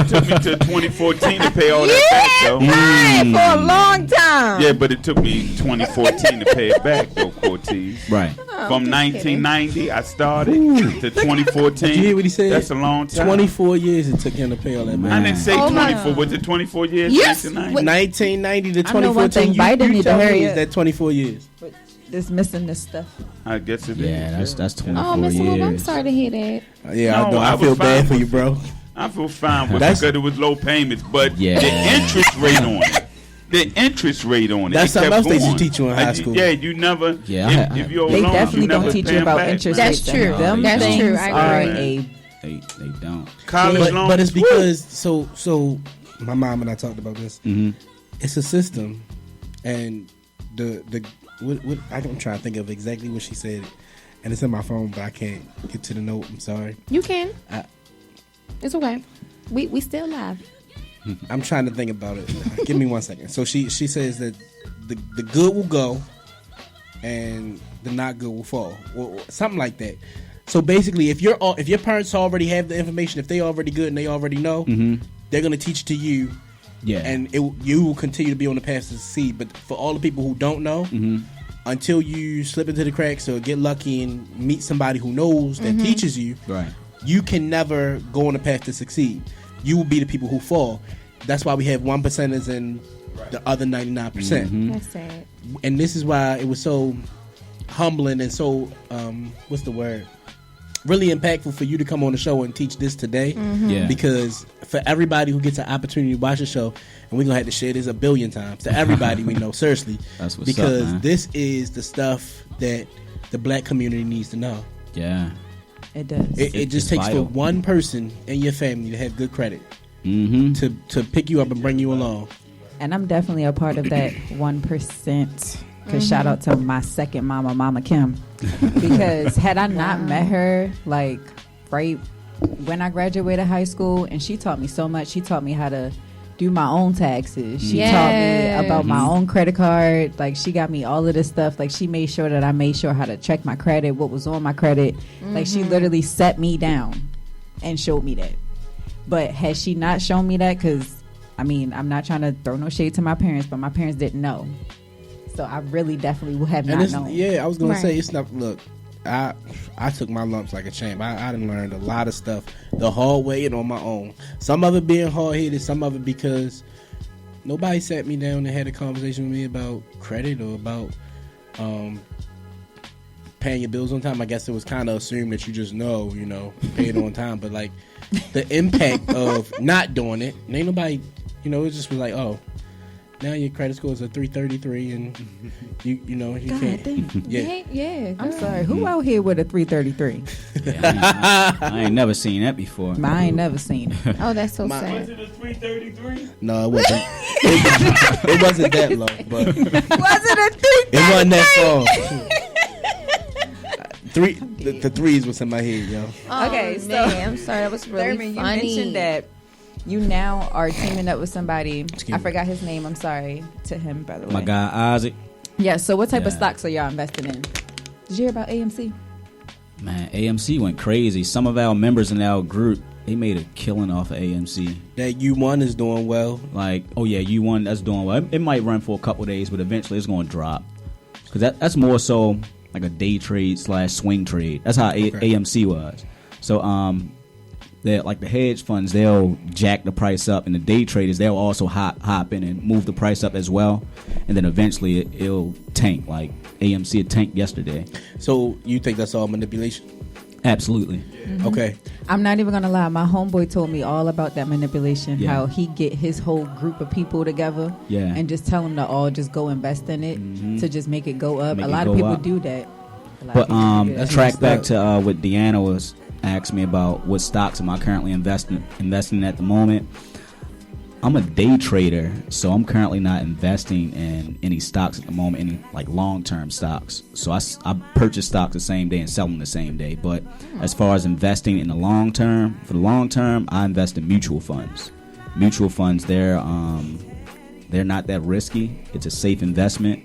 took me till 2014 to pay all that back, though. Fun for a long time. Yeah, but it took me 2014 to pay it back, though, Cortez. Right. From 1990, I started to 2014. Did you hear what he said? That's a long time. 24 years it took him to pay all that I back. didn't say Oh, 24. my. Was it 24 years? Yes. 1990? 1990 to I know one 2014. thing, Biden need to tell me hurry is up. that 24 years. Just missing this stuff. I guess it Yeah, is. that's 24 Oh, Mr. Hope, I'm years. sorry to hear that. Yeah, No, I know. I I was feel fine bad for with you, bro. I feel fine with it That's- because it was low payments, but Yeah. the interest rate on it. The interest rate on it. That's it something kept else they used to going. teach you in high school. Yeah, you never. Yeah, if you're They alone, definitely you don't never teach pay you 'em about back. interest That's rates. true. Them That's things true. I are agree. They don't. College loans, But it's woo. because so my mom and I talked about this. Mm-hmm. It's a system, and what I'm trying to think of exactly what she said, and it's in my phone, but I can't get to the note. I'm sorry. You can. I- It's okay. We still live. I'm trying to think about it. Give me 1 second. So she says that the good will go, and the not good will fall, or something like that. So basically, if your parents already have the information, if they already good and they already know, they're gonna teach it to you. Yeah. And you will continue to be on the path to succeed. But for all the people who don't know, until you slip into the cracks or get lucky and meet somebody who knows that teaches you, Right. you can never go on the path to succeed. You will be the people who fall. That's why we have 1%ers and the other 99%. That's sad. And this is why it was so humbling and so what's the word? Really impactful for you to come on the show and teach this today. Yeah. Because for everybody who gets an opportunity to watch the show, and we're gonna have to share this a billion times to everybody we know, seriously. That's what's because up, man. this is the stuff that the black community needs to know. Yeah. It does. It just It's takes vital. for one person in your family to have good credit Mm-hmm. to pick you up and bring you along. And I'm definitely a part of that 1%. Because shout out to my second mama, Mama Kim. Because had I not met her, like, right when I graduated high school, and she taught me so much. She taught me how to do my own taxes. She taught me about my own credit card. Like, she got me all of this stuff. Like, she made sure that I made sure how to check my credit, what was on my credit. Like, she literally set me down and showed me that. But had she not shown me that, because, I mean, I'm not trying to throw no shade to my parents, but my parents didn't know. So I really definitely would have not known. Yeah, I was gonna Right. say it's not. Look, I took my lumps like a champ. I done learned a lot of stuff the hard way and on my own. Some of it being hard headed, some of it because nobody sat me down and had a conversation with me about credit or about paying your bills on time. I guess it was kind of assumed that you just know, pay it on time. But like the impact of not doing it, and ain't nobody, it just was like, oh. Now your credit score is a 333, and you God can't. damn. Yeah, I'm sorry. Who out here with a 333? Yeah, I ain't never seen that before. I ain't never seen it. Oh, that's so Was sad. it a 333? no, it wasn't. It wasn't that low, but Was it a 333? it wasn't that far. The threes was in my head, yo. Okay, Oh, so- man, I'm sorry. That was really Thurman, you funny. mentioned that you now are teaming up with somebody. Excuse I me. forgot his name. I'm sorry to him, by the way. My guy Isaac, Yeah. So what type of Yeah. stocks are y'all investing in? Did you hear about AMC? man, AMC went crazy. Some of our members in our group, they made a killing off of AMC. That U1 is doing well. Like, oh yeah, you won. That's doing well. It might run for a couple of days, but eventually it's going to drop. Because that's more so like a day trade / swing trade. That's how AMC was. So like the hedge funds, they'll jack the price up, and the day traders, they'll also hop in and move the price up as well, and then eventually it'll tank. Like AMC had tanked yesterday. So you think that's all manipulation? Absolutely. Mm-hmm. Okay. I'm not even gonna lie. My homeboy told me all about that manipulation. Yeah. How he get his whole group of people together, and just tell them to all just go invest in it to just make it go up. A lot of people do that. But track back to what Deanna was asking me about. What stocks am I currently investing in at the moment? I'm a day trader, so I'm currently not investing in any stocks at the moment, any like long-term stocks. So I purchase stocks the same day and sell them the same day. But as far as investing in the long term, I invest in mutual funds. Mutual funds, they're not that risky. It's a safe investment.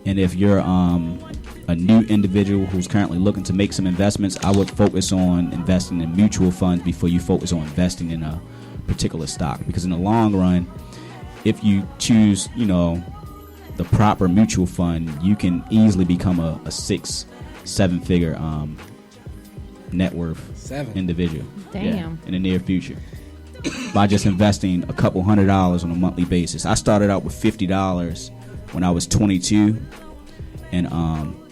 And if you're a new individual who's currently looking to make some investments, I would focus on investing in mutual funds before you focus on investing in a particular stock, because in the long run, if you choose the proper mutual fund, you can easily become a 6-7 figure net worth individual. Damn. In the near future by just investing a couple $100s on a monthly basis. I started out with $50 when I was 22, and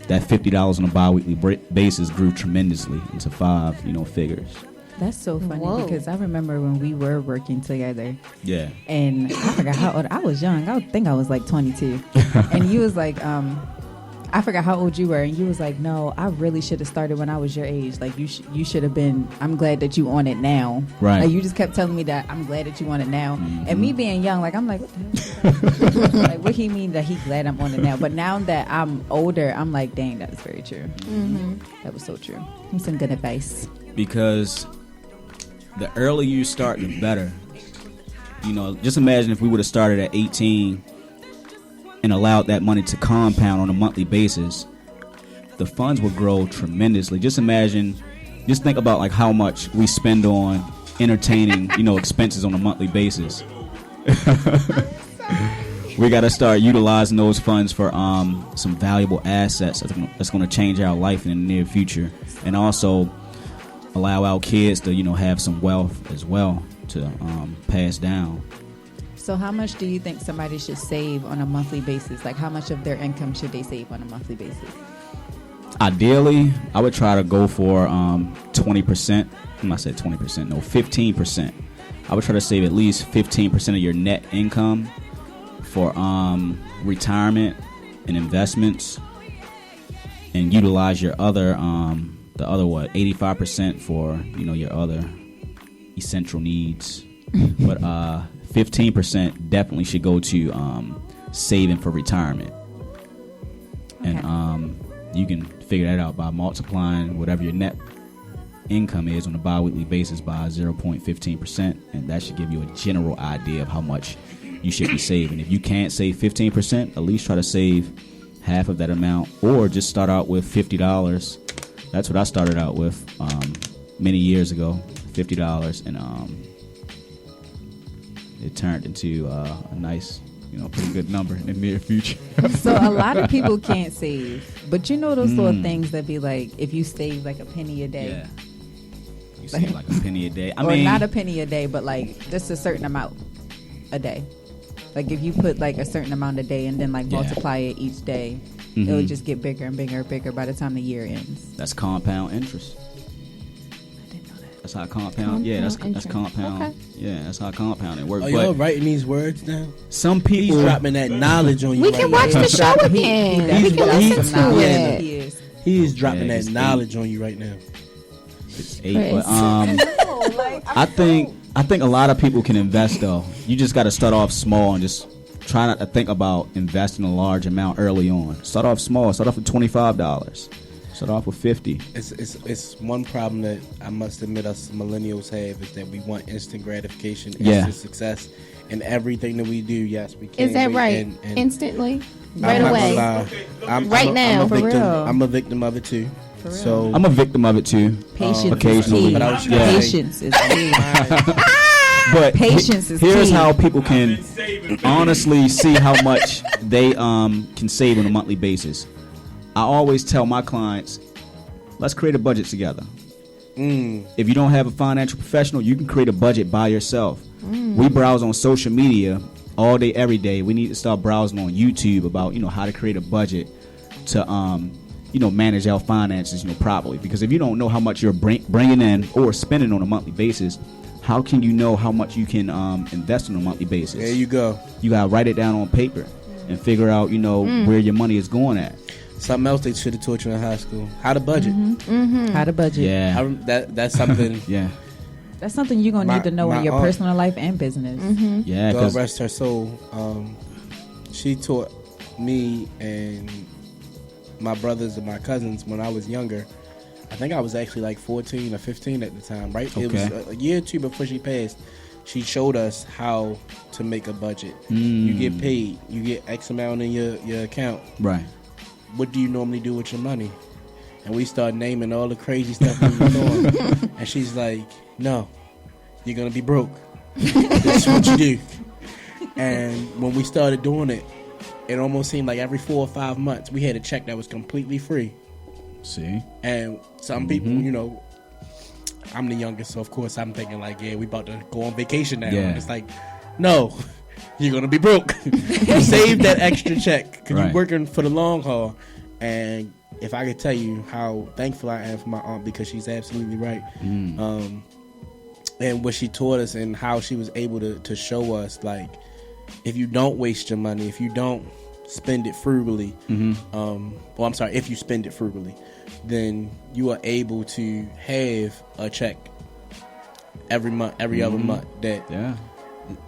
that $50 on a bi-weekly basis grew tremendously into 5 figures. That's so funny because I remember when we were working together. Yeah. And I forgot how old I was. Young. I think I was like 22. And you was like, I forgot how old you were, and you was like, no, I really should have started when I was your age. Like you should have been. I'm glad that you on it now. Right. Like you just kept telling me that I'm glad that you on it now. Mm-hmm. And me being young, like I'm like, what the hell? Like what he mean that he glad I'm on it now? But now that I'm older, I'm like, dang, that is very true. Mm-hmm. That was so true. Some good advice. Because the earlier you start, the better. Just imagine if we would have started at 18 and allowed that money to compound on a monthly basis, the funds would grow tremendously. Just think about like how much we spend on entertaining, expenses on a monthly basis. We got to start utilizing those funds for some valuable assets that's going to change our life in the near future, and also allow our kids to have some wealth as well to pass down. So how much do you think somebody should save on a monthly basis? Like how much of their income should they save on a monthly basis? Ideally, I would try to go for 20%. I said 20%, no, 15%. I would try to save at least 15% of your net income for retirement and investments, and utilize your other the other 85% for your other essential needs. But 15% definitely should go to saving for retirement. Okay. And you can figure that out by multiplying whatever your net income is on a bi-weekly basis by 0.15%, and that should give you a general idea of how much you should be saving. If you can't save 15%, at least try to save half of that amount, or just start out with $50. That's what I started out with many years ago, $50, and it turned into a nice, pretty good number in the near future. So a lot of people can't save, but those little things that be like, if you save like a penny a day. Yeah. You save like a penny a day. Or not a penny a day, but like just a certain amount a day. Like if you put like a certain amount a day and then like multiply it each day, it'll just get bigger and bigger and bigger by the time the year ends. That's compound interest. I didn't know that. That's how compound. Yeah, that's compound. Okay. Yeah, that's how compounding works. Are y'all writing these words down? Some people He's dropping that knowledge on you. We can watch the show again. We can listen to it. He is dropping that knowledge on you right now. It's 8, but I think a lot of people can invest though. You just got to start off small and just try not to think about investing a large amount early on. Start off small. Start off with $25. Start off with $50. It's one problem that I must admit us millennials have is that we want instant gratification, instant success, and everything that we do. Yes, we can. Is that right? And instantly, right away, right now, I'm a for victim. real. I'm a victim of it too. So I'm a victim of it too. Patience occasionally. is key. Patience is key. But patience is here's key. how people can honestly see how much they can save on a monthly basis. I always tell my clients, let's create a budget together. If you don't have a financial professional, you can create a budget by yourself. We browse on social media all day, every day. We need to start browsing on YouTube about how to create a budget to manage our finances, properly. Because if you don't know how much you're bringing in or spending on a monthly basis, how can you know how much you can invest on a monthly basis? There you go. You gotta write it down on paper and figure out, where your money is going at. Something else they should have taught you in high school: how to budget. How to budget. Yeah, that's something. yeah, That's something you're gonna need to know in your aunt, personal life and business. yeah. God rest her soul. She taught me and my brothers and my cousins when I was younger. I think I was actually like 14 or 15 at the time, right? Okay. It was a year or two before she passed. She showed us how to make a budget. You get paid. You get X amount in your account. Right. What do you normally do with your money? And we start naming all the crazy stuff we were doing. And she's like, no, you're going to be broke. That's what you do. And when we started doing it, it almost seemed like every 4 or 5 months we had a check that was completely free. See? And some people, I'm the youngest, so of course I'm thinking like, yeah, we about to go on vacation now. Yeah. And it's like, no, you're going to be broke. You save that extra check because Right. you're working for the long haul. And if I could tell you how thankful I am for my aunt, because she's absolutely right. And what she taught us and how she was able to show us, like, if you don't waste your money, if you don't spend it frugally, if you spend it frugally, then you are able to have a check every month, every other month that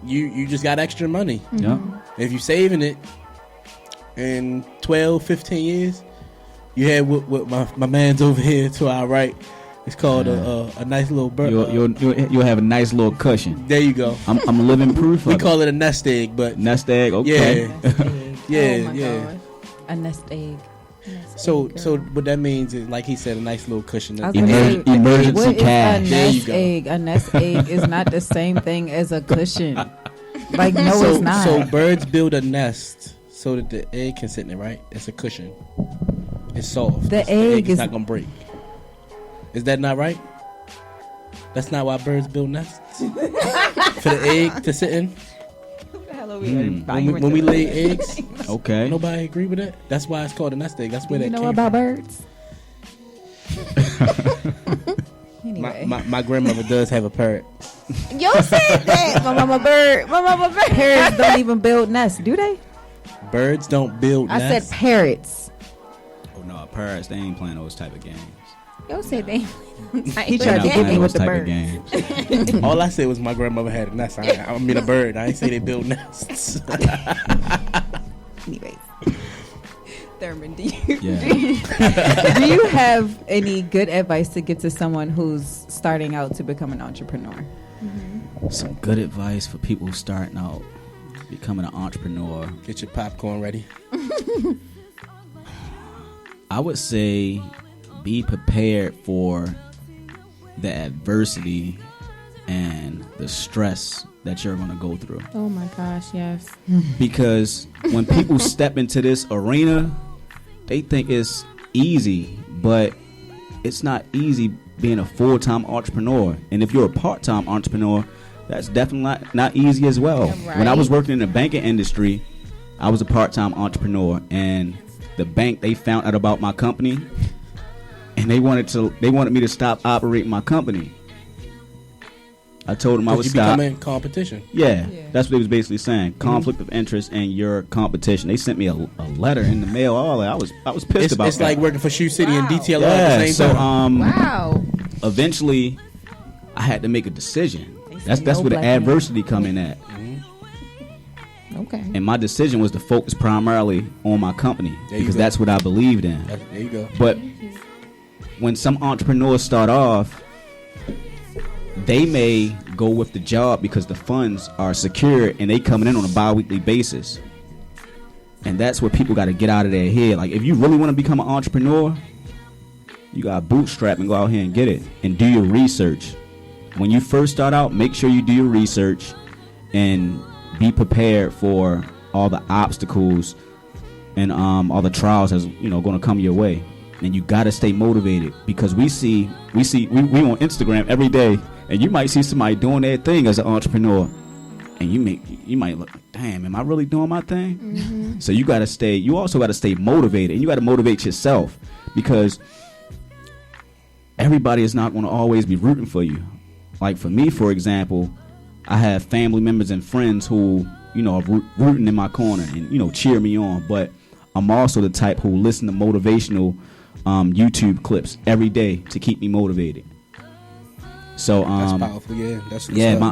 you just got extra money. Yeah. If you're saving it in 12, 15 years, you had what my man's over here to our right. It's called a nice little bird. You'll have a nice little cushion. There you go. I'm living proof We of call it a nest egg, but nest egg. Okay. yeah, Oh my yeah. gosh. A nest egg. So what that means is, like he said, a nice little cushion. I was gonna say, Emergency what is cash. a There you nest go. egg? A nest egg is not the same thing as a cushion. Like, no, so, it's not. So birds build a nest so that the egg can sit in it, right? It's a cushion. It's soft. The The egg egg is is- not gonna break. Is that not right? That's not why birds build nests? For the egg to sit in? When we lay eggs, Okay. nobody agree with that? That's why it's called a nest egg. That's where you that know came about from. birds? Anyway. My grandmother does have a parrot. Yo said that. My mama bird. Parrots don't even build nests, do they? Birds don't build I nests. said parrots. Oh no, parrots, they ain't playing those type of games. Yo said they. He They tried not to get playing me with those the type bird. of games. All I said was my grandmother had a nest. I mean a bird. I ain't say they build nests. Anyways. Thurman, do you Yeah. do you have any good advice to give to someone who's starting out to become an entrepreneur? Some good advice for people who starting out becoming an entrepreneur. Get your popcorn ready. I would say be prepared for the adversity and the stress that you're going to go through. Oh my gosh, yes. Because when people step into this arena, they think it's easy, but it's not easy being a full-time entrepreneur. And if you're a part-time entrepreneur, that's definitely not easy as well. Yeah, When I was right. working in the banking industry, I was a part-time entrepreneur, and the bank, they found out about my company, and they wanted me to stop operating my company. I told them I would you stop. become in competition. Yeah, that's what they was basically saying. Conflict of interest and your competition. They sent me a letter in the mail. I was pissed It's, about it's that. like working for Shoe City and Wow. DTLR yeah. at the same So time. Wow. eventually, I had to make a decision. They say That's no where the black man. adversity come in at. Okay. And my decision was to focus primarily on my company There you because go. that's what I believed in. There you go. But when some entrepreneurs start off, they may go with the job because the funds are secure and they coming in on a bi-weekly basis. And that's what people got to get out of their head. Like, if you really want to become an entrepreneur, you got to bootstrap and go out here and get it and do your research. When you first start out, make sure you do your research and be prepared for all the obstacles and all the trials that's going to come your way. And you got to stay motivated because we on Instagram every day, and you might see somebody doing their thing as an entrepreneur, and you might look, damn, am I really doing my thing? So you also got to stay motivated, and you got to motivate yourself because everybody is not going to always be rooting for you. Like for me, for example, I have family members and friends who, are rooting in my corner and, cheer me on. But I'm also the type who listen to motivational YouTube clips every day to keep me motivated. So that's powerful. Yeah, that's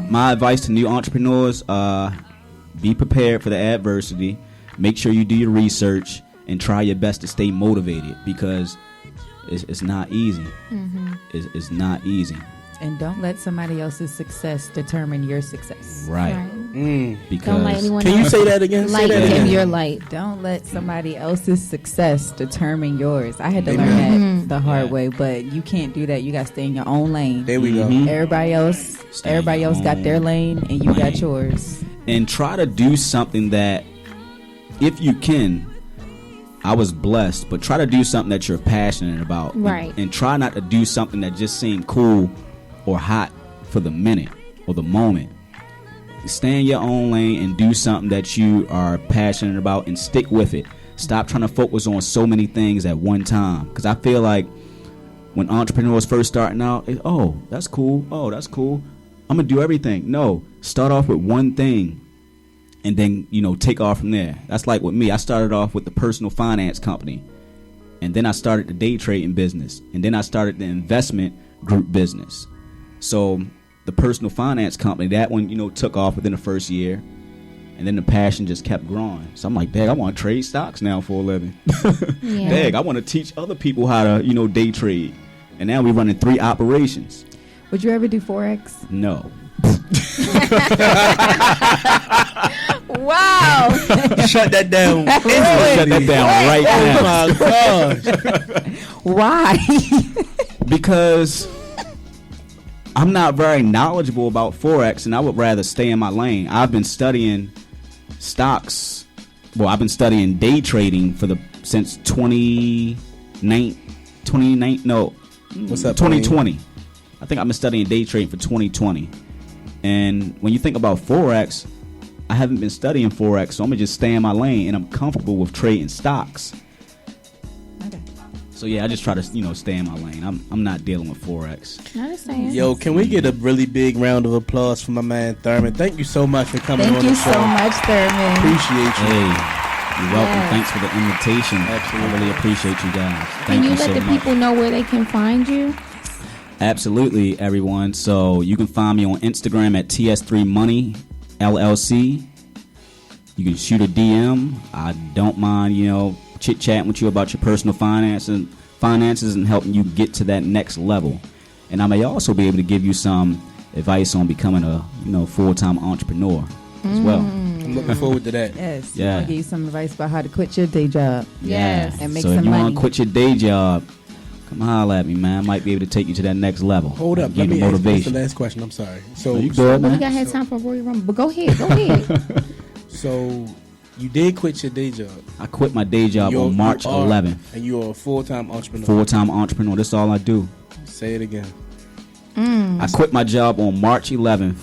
my advice to new entrepreneurs: be prepared for the adversity. Make sure you do your research and try your best to stay motivated, because it's not easy. Mm-hmm. It's not easy. And don't let somebody else's success determine your success. Right. Because don't let anyone can you say that again? Light dim your light. Don't let somebody else's success determine yours. I had to learn that the hard way, but you can't do that. You got to stay in your own lane. There we go. Everybody else got their lane, and you got yours. And try to do something that, if you can, I was blessed, but try to do something that you're passionate about. Right. And try not to do something that just seemed cool or hot for the minute or the moment. Stay in your own lane and do something that you are passionate about and stick with it. Stop trying to focus on so many things at one time, because I feel like when entrepreneurs first starting out, that's cool, I'm gonna do everything. No, start off with one thing and then take off from there. That's like with me. I started off with the personal finance company, and then I started the day trading business, and then I started the investment group business. So the personal finance company, that one, took off within the first year, and then the passion just kept growing. So I'm like, dang, I want to trade stocks now for a living. Yeah. Dang, I want to teach other people how to, day trade. And now we're running 3 operations. Would you ever do Forex? No. Wow. Shut that down. Shut that down right now. Oh my gosh. Why? Because I'm not very knowledgeable about Forex, and I would rather stay in my lane. I've been studying stocks. Well, I've been studying day trading since 2020. What's up, 2020. I think I've been studying day trading for 2020. And when you think about Forex, I haven't been studying Forex, so I'm going to just stay in my lane, and I'm comfortable with trading stocks. Okay. So, yeah, I just try to, stay in my lane. I'm not dealing with Forex. I understand. Yo, can we get a really big round of applause for my man Thurman? Thank you so much for coming on the show. Thank you so much, Thurman. Appreciate you. Hey, you're welcome. Yes. Thanks for the invitation. Absolutely. I really appreciate you guys. Can Thank you you let so the much. people know where they can find you? Absolutely, everyone. So you can find me on Instagram at TS3MONEY LLC. You can shoot a DM. I don't mind, chit-chatting with you about your personal finances and helping you get to that next level. And I may also be able to give you some advice on becoming a, full-time entrepreneur as well. I'm looking forward to that. Yes. Yeah. I'll give you some advice about how to quit your day job. Yes. And make so some if you money. want to quit your day job, come holler at me, man. I might be able to take you to that next level. Hold up. Give Let you me ask motivation. the last question. I'm sorry. So, You good, We man? got had time for Royal Rumble, but go ahead. so you did quit your day job. I quit my day job on March 11th. And you're a full-time entrepreneur. Full-time entrepreneur. That's all I do. Say it again. I quit my job on March 11th.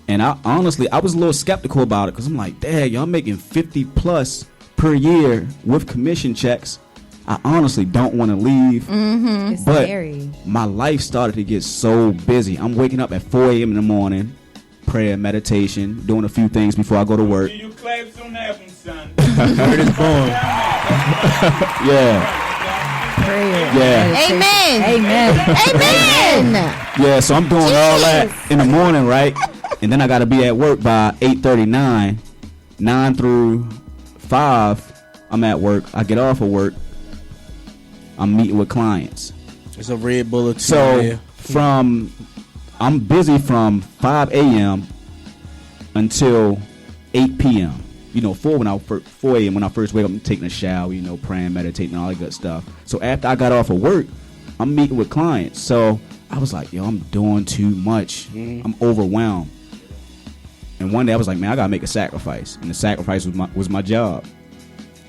And I honestly was a little skeptical about it, because I'm like, dang, y'all making 50 plus per year with commission checks. I honestly don't want to leave. It's But scary. my life started to get so busy. I'm waking up at 4 a.m. in the morning, prayer, meditation, doing a few things before I go to work. You claps on that one, son. Word is born. Yeah. Prayer. Yeah. Amen. Amen. Yeah, so I'm doing all that in the morning, right? And then I got to be at work by 8:39. 9 through 5, I'm at work. I get off of work. I'm meeting with clients. It's a Red Bull or two So there. I'm busy from 5 a.m. until 8 p.m. 4 a.m. when I first wake up, I'm taking a shower, praying, meditating, all that good stuff. So after I got off of work, I'm meeting with clients. So I was like, I'm doing too much. I'm overwhelmed. And one day I was like, man, I gotta make a sacrifice, and the sacrifice was my job.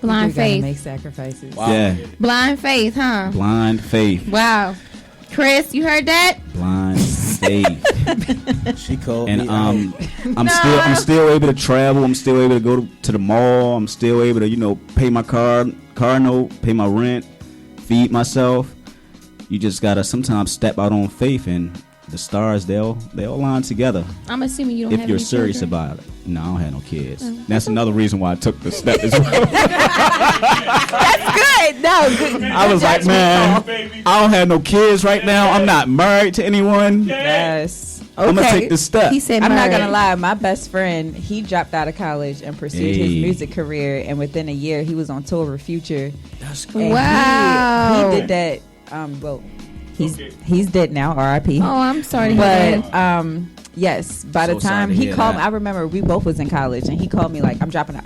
Blind You gotta faith. make sacrifices. Wow. Yeah, Blind faith, huh? blind faith, Wow. Chris, you heard that? blind faith. She called And me out. I'm still able to travel. I'm still able to go to the mall. I'm still able to pay my car note, pay my rent, feed myself. You just gotta sometimes step out on faith, and the stars they'll align together. I'm assuming you don't if have you're any serious children. about it. No, I don't have no kids. That's another reason why I took the step as well. That's good. No, good. I was like, man, I don't have no kids right now. I'm not married to anyone. Yes. I'm gonna take the step. He said, I'm not married. gonna lie. My best friend, he dropped out of college and pursued his music career, and within a year, he was on tour with Future. That's And Wow. he did that. Well, he's dead now. R.I.P. Oh, I'm sorry to hear But that. yes, by So the time sorry to he hear called me, that. I remember we both was in college, and he called me like, "I'm dropping out,"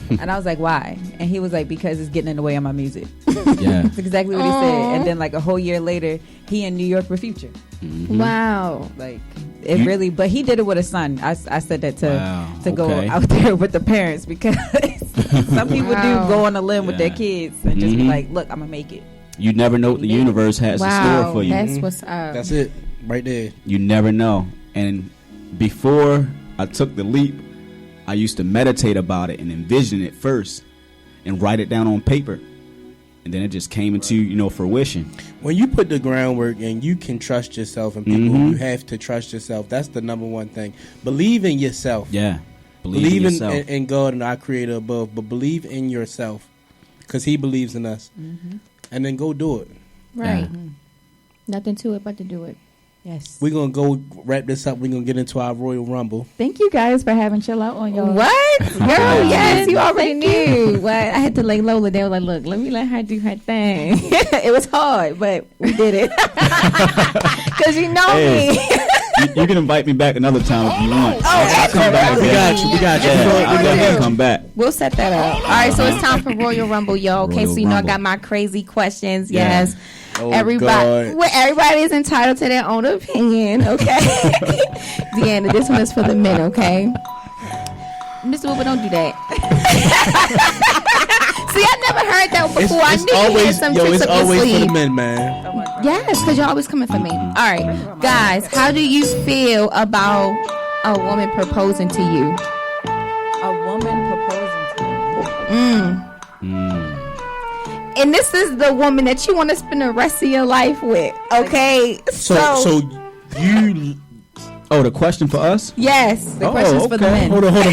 and I was like, "Why?" And he was like, "Because it's getting in the way of my music." Yeah. That's exactly what he said. And then like a whole year later, he in New York with Future. Wow. Like it really, but he did it with a son. I said that to go Okay. out there with the parents because some people Wow. do go on a limb with their Yeah. kids and just be like, "Look, I'm gonna make it." You never know what the universe has in Wow. store for you. That's what's up. That's it, right there. You never know. And before I took the leap, I used to meditate about it and envision it first and write it down on paper. And then it just came into, fruition. When you put the groundwork and you can trust yourself and people, you have to trust yourself. That's the number one thing. Believe in yourself. Yeah. Believe in yourself. in God and our Creator above, but believe in yourself because He believes in us. And then go do it. Right. Yeah. Nothing to it but to do it. Yes. We're going to go wrap this up. We're going to get into our Royal Rumble. Thank you guys for having Chill Out on y'all. What? Girl, yes, you already knew. What? I had to lay Lola. They were like, look, let me let her do her thing. It was hard, but we did it because you know me. You can invite me back another time if you want. Oh, come back. We got you. We got you. Yeah, come back. We'll set that up. All right, so it's time for Royal Rumble, y'all. Okay, Royal so you know I Rumble. got my crazy questions. Yeah. Yes. Oh, Everybody, God. well, everybody is entitled to their own opinion, okay? Deanna, this one is for the men, okay? Mr. Wilbur, don't do that. See, I never heard that before. I knew you had some tricks it's up your always for sleeve. the men, man. Yes, because you're always coming for me. All right, guys, how do you feel about a woman proposing to you? A woman proposing to me. And this is the woman that you want to spend the rest of your life with, okay? So you... Oh, the question for us? Yes. The question's for the men. Hold on. Hold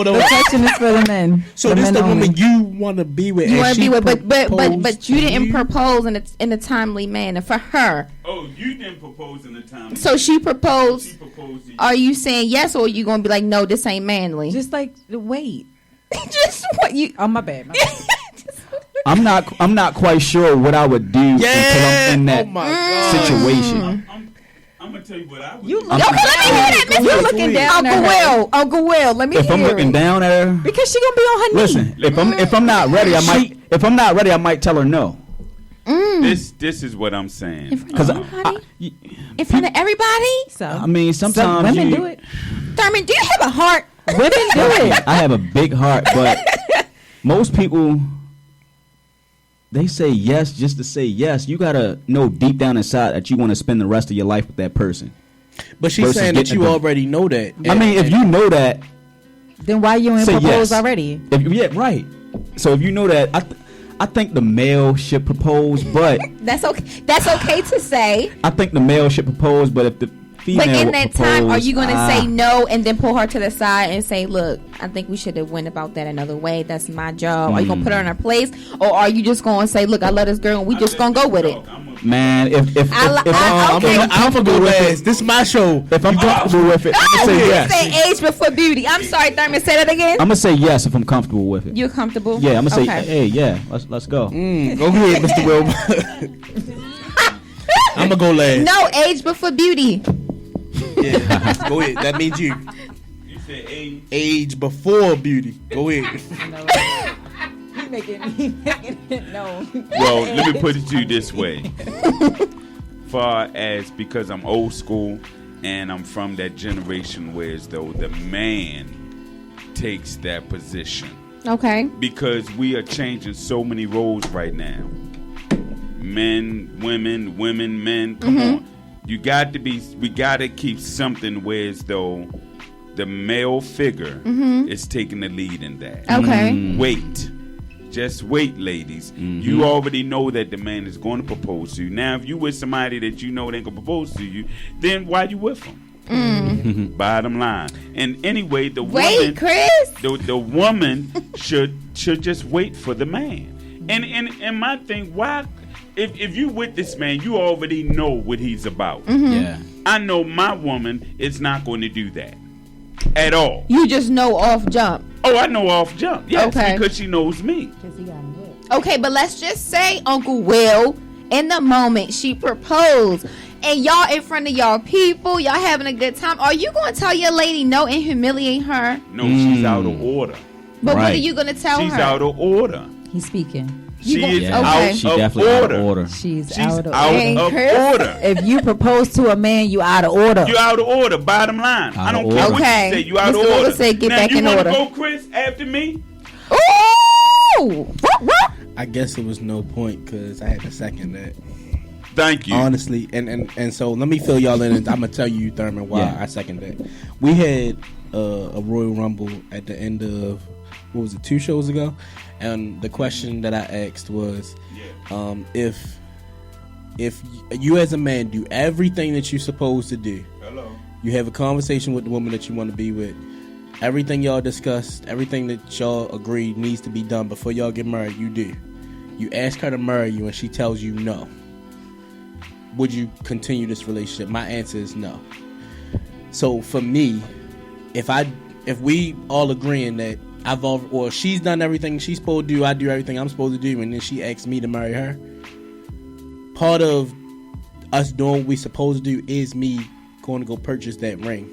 on. The question is for the men. So this men the only. woman you want to be with. You and want to she be with, but proposed you to didn't you? propose in a timely manner for her. Oh, you didn't propose in the time. So she proposed. She proposed to you. Are you saying yes, or are you gonna be like, no, this ain't manly? Just like wait. Just what you? Oh my bad. I'm not quite sure what I would do until I'm in that Oh my God. situation. I'm gonna tell you what I would You do. Okay, let me hear that, Miss You're looking down Uncle at her. Will. Uncle Will, let me If hear I'm looking it. down at her, Because she gonna be on her knee. listen. If I'm not ready, I might tell her no. This is what I'm saying. Because in front of everybody. So I mean, some sometimes women you- do it. Thurman, do you have a heart? Women do it. I have a big heart, but most people, they say yes just to say yes. You gotta know deep down inside that you want to spend the rest of your life with that person. But she's versus saying that getting you a- already know that. I mean, if you know that, Then why you ain't say propose yes already? Yeah, right. So if you know that, I think the male should propose, but That's okay. That's okay to say. I think the male should propose. But if the female But in would that propose, time, are you going to say no and then pull her to the side and say, look, I think we should have went about that another way. That's my job. Are you going to put her in her place? Or are you just going to say, look, I love this girl and we just going to go with it? man, if okay. I'm gonna go last. This is my show. if I'm comfortable with it, I'm gonna say yes. Say age before beauty. I'm sorry, Thurman. Say that again. I'm gonna say yes if I'm comfortable with it. You're comfortable? Yeah, I'm gonna say, Okay. hey, yeah, let's go. Go ahead, Mr. Wilbur. I'm gonna go last. No, age before beauty. Yeah. Go ahead. That means you. You said age. Age before beauty. Go ahead. He making it no. Well, let me put it to you this way. Far as because I'm old school and I'm from that generation where as though the man takes that position. Okay. Because we are changing so many roles right now. Men, women, men. Come on. We got to keep something where as though the male figure is taking the lead in that. Okay. Wait. Just wait, ladies. You already know that the man is going to propose to you. Now, if you with somebody that you know they can propose to you, then why you with them? Bottom line. And anyway, the woman, Chris. the woman should just wait for the man. And my thing, why? If you with this man, you already know what he's about. Yeah. I know my woman is not going to do that at all. You just know off jump. Oh, I know off jump. Yes, Okay. because she knows me. Okay, but let's just say Uncle Will, in the moment she proposed, and y'all in front of y'all people, y'all having a good time. Are you going to tell your lady no and humiliate her? No, she's out of order. But what Right. are you going to tell She's her? out of order. He's speaking. She is Yeah, out she of definitely out order. of order. She's She's out of out Dang, of Chris. order. If you propose to a man, you out of order. You out of order. Bottom line. I Out don't of care order. what Okay. you say. You out Mr. of Willis order. said get now, back you in wanna order. Go, Chris, after me? Ooh! I guess it was no point because I had to second that. Thank you. Honestly, and so let me fill y'all in, and I'm gonna tell you, Thurman, why Yeah. I second that. We had a Royal Rumble at the end of, what was it, 2 shows ago, and the question that I asked was, if you as a man do everything that you're supposed to do, you have a conversation with the woman that you want to be with, everything y'all discussed, everything that y'all agreed needs to be done before y'all get married, you do. You ask her to marry you and she tells you no. Would you continue this relationship? My answer is no. So for me, if we all agreeing that she's done everything she's supposed to do, I do everything I'm supposed to do, and then she asks me to marry her, part of us doing what we supposed to do is me going to go purchase that ring.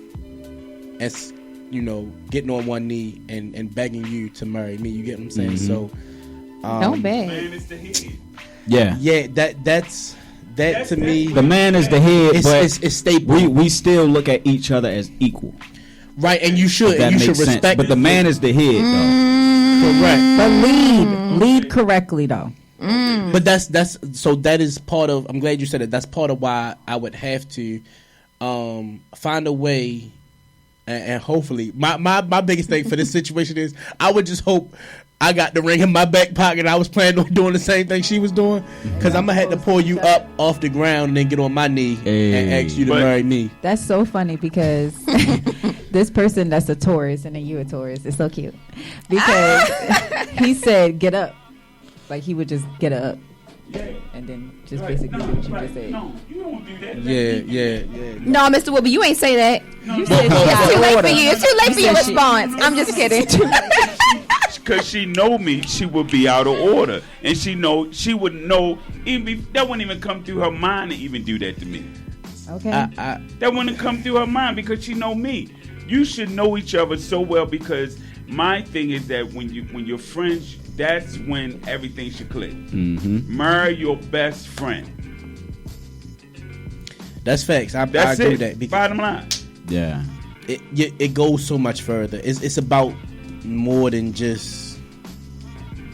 As getting on one knee and begging you to marry me. You get what I'm saying? So Don't beg. Man, it's the head. Yeah. yeah, that's to me. The man is the head, but It's staple. we still look at each other as equal. Right, and you should. If that And you should makes sense. respect. But the man is the head, correct. But lead correctly though. But that is part of. I'm glad you said it. That's part of why I would have to find a way, and hopefully, my biggest thing for this situation is I would just hope I got the ring in my back pocket. I was planning on doing the same thing she was doing, because I'm gonna have to pull you up off the ground and then get on my knee and ask you to marry me. That's so funny because this person that's a Taurus and then you a Taurus. It's so cute because he said get up, like he would just get up and then just basically do what you just said. No, you don't do that. Yeah. No, Mr. Wilby, you ain't say that. You said she It's out too of late order. for you. It's too late for your said she- response. I'm just kidding. Because she know me, she would be out of order, and she would know. Even that wouldn't even come through her mind to even do that to me. Okay. That wouldn't come through her mind because she know me. You should know each other so well, because my thing is that when you're friends, that's when everything should click. Marry your best friend. That's facts. I That's agree it. with that. Bottom line. Yeah. It goes so much further. It's about more than just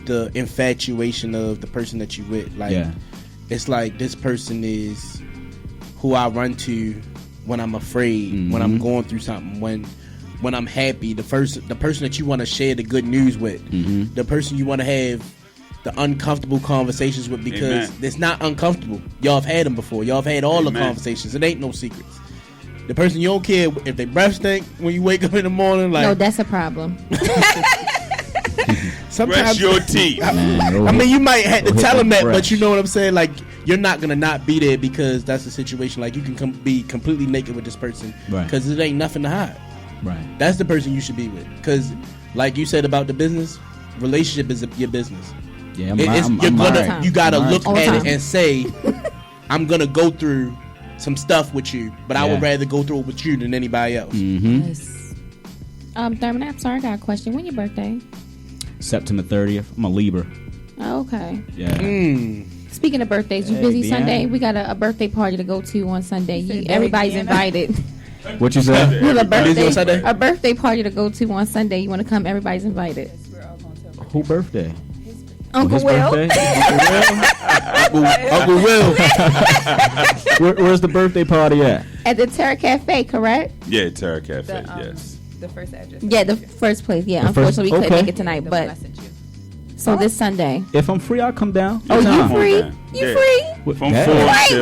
the infatuation of the person that you with. Like, it's like this person is who I run to when I'm afraid, when I'm going through something, when I'm happy. The person that you want to share the good news with, the person you want to have the uncomfortable conversations with, because it's not uncomfortable. Y'all have had them before. Y'all have had all the conversations. It ain't no secrets. The person you don't care if they breath stink when you wake up in the morning. Like, No, that's a problem. Brush sometimes your teeth. I mean, you might have to Go tell hit them them that, fresh. but you know what I'm saying? Like, you're not going to not be there because that's the situation. Like, you can be completely naked with this person because it ain't nothing to hide. Right. That's the person you should be with. Because, like you said about the business, relationship is your business. Yeah, You got to look All the at time. it and say, I'm going to go through some stuff with you, but I would rather go through it with you than anybody else. Nice. Thurman, I'm sorry, I got a question. When your birthday? September 30th. I'm a Libra. Oh, okay. Yeah. Speaking of birthdays, you Hey, busy Deanna. Sunday? We got a birthday party to go to on Sunday. Everybody's invited. What you said? We have Busy on Sunday? a birthday party to go to on Sunday. You want to come? Everybody's invited. Who birthday? Uncle His Will. birthday? Uncle Will. Where's the birthday party at? At the Terra Cafe, correct? Yeah, Terra Cafe. Yes. The first address. Yeah, the first place. Yeah, The first- unfortunately we couldn't okay. make it tonight, The one I but sent you. So this Sunday. If I'm free, I'll come down. Oh, you Come on free? down. You Yeah. free? From Yeah. 4 Wait a until.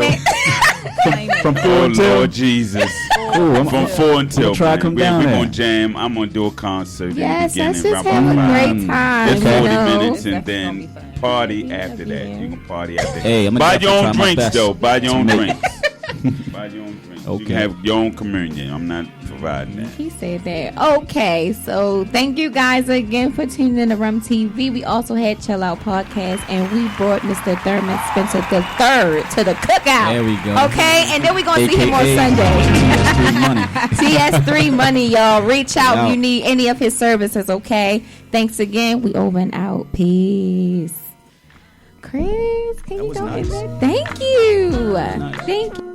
minute. From 4 Oh until. Lord Jesus! Ooh, I'm From 4 until. I'm try to come down We're there. gonna jam. I'm gonna do a concert. Yes, in the let's beginning, just have a around great 5. time. It's you 40 know? minutes and It's definitely then gonna be party after that. You can party after. Hey, I'm gonna buy your definitely own try my drinks best though. Buy your own to make- drinks. Buy your own drinks. You Okay. can have your own communion. I'm not providing that. He said that. Okay, so thank you guys again for tuning in to Rum TV. We also had Chill Out Podcast, and we brought Mr. Thurman Spencer III to the cookout. There we go. Okay, and then we're going to see him on AKA Sunday. TS3 Money. TS3 Money, y'all. Reach out if you Out. need any of his services, okay? Thanks again. We over and out. Peace. Chris, can That you was go nice. in there? Thank you. Nice. Thank you.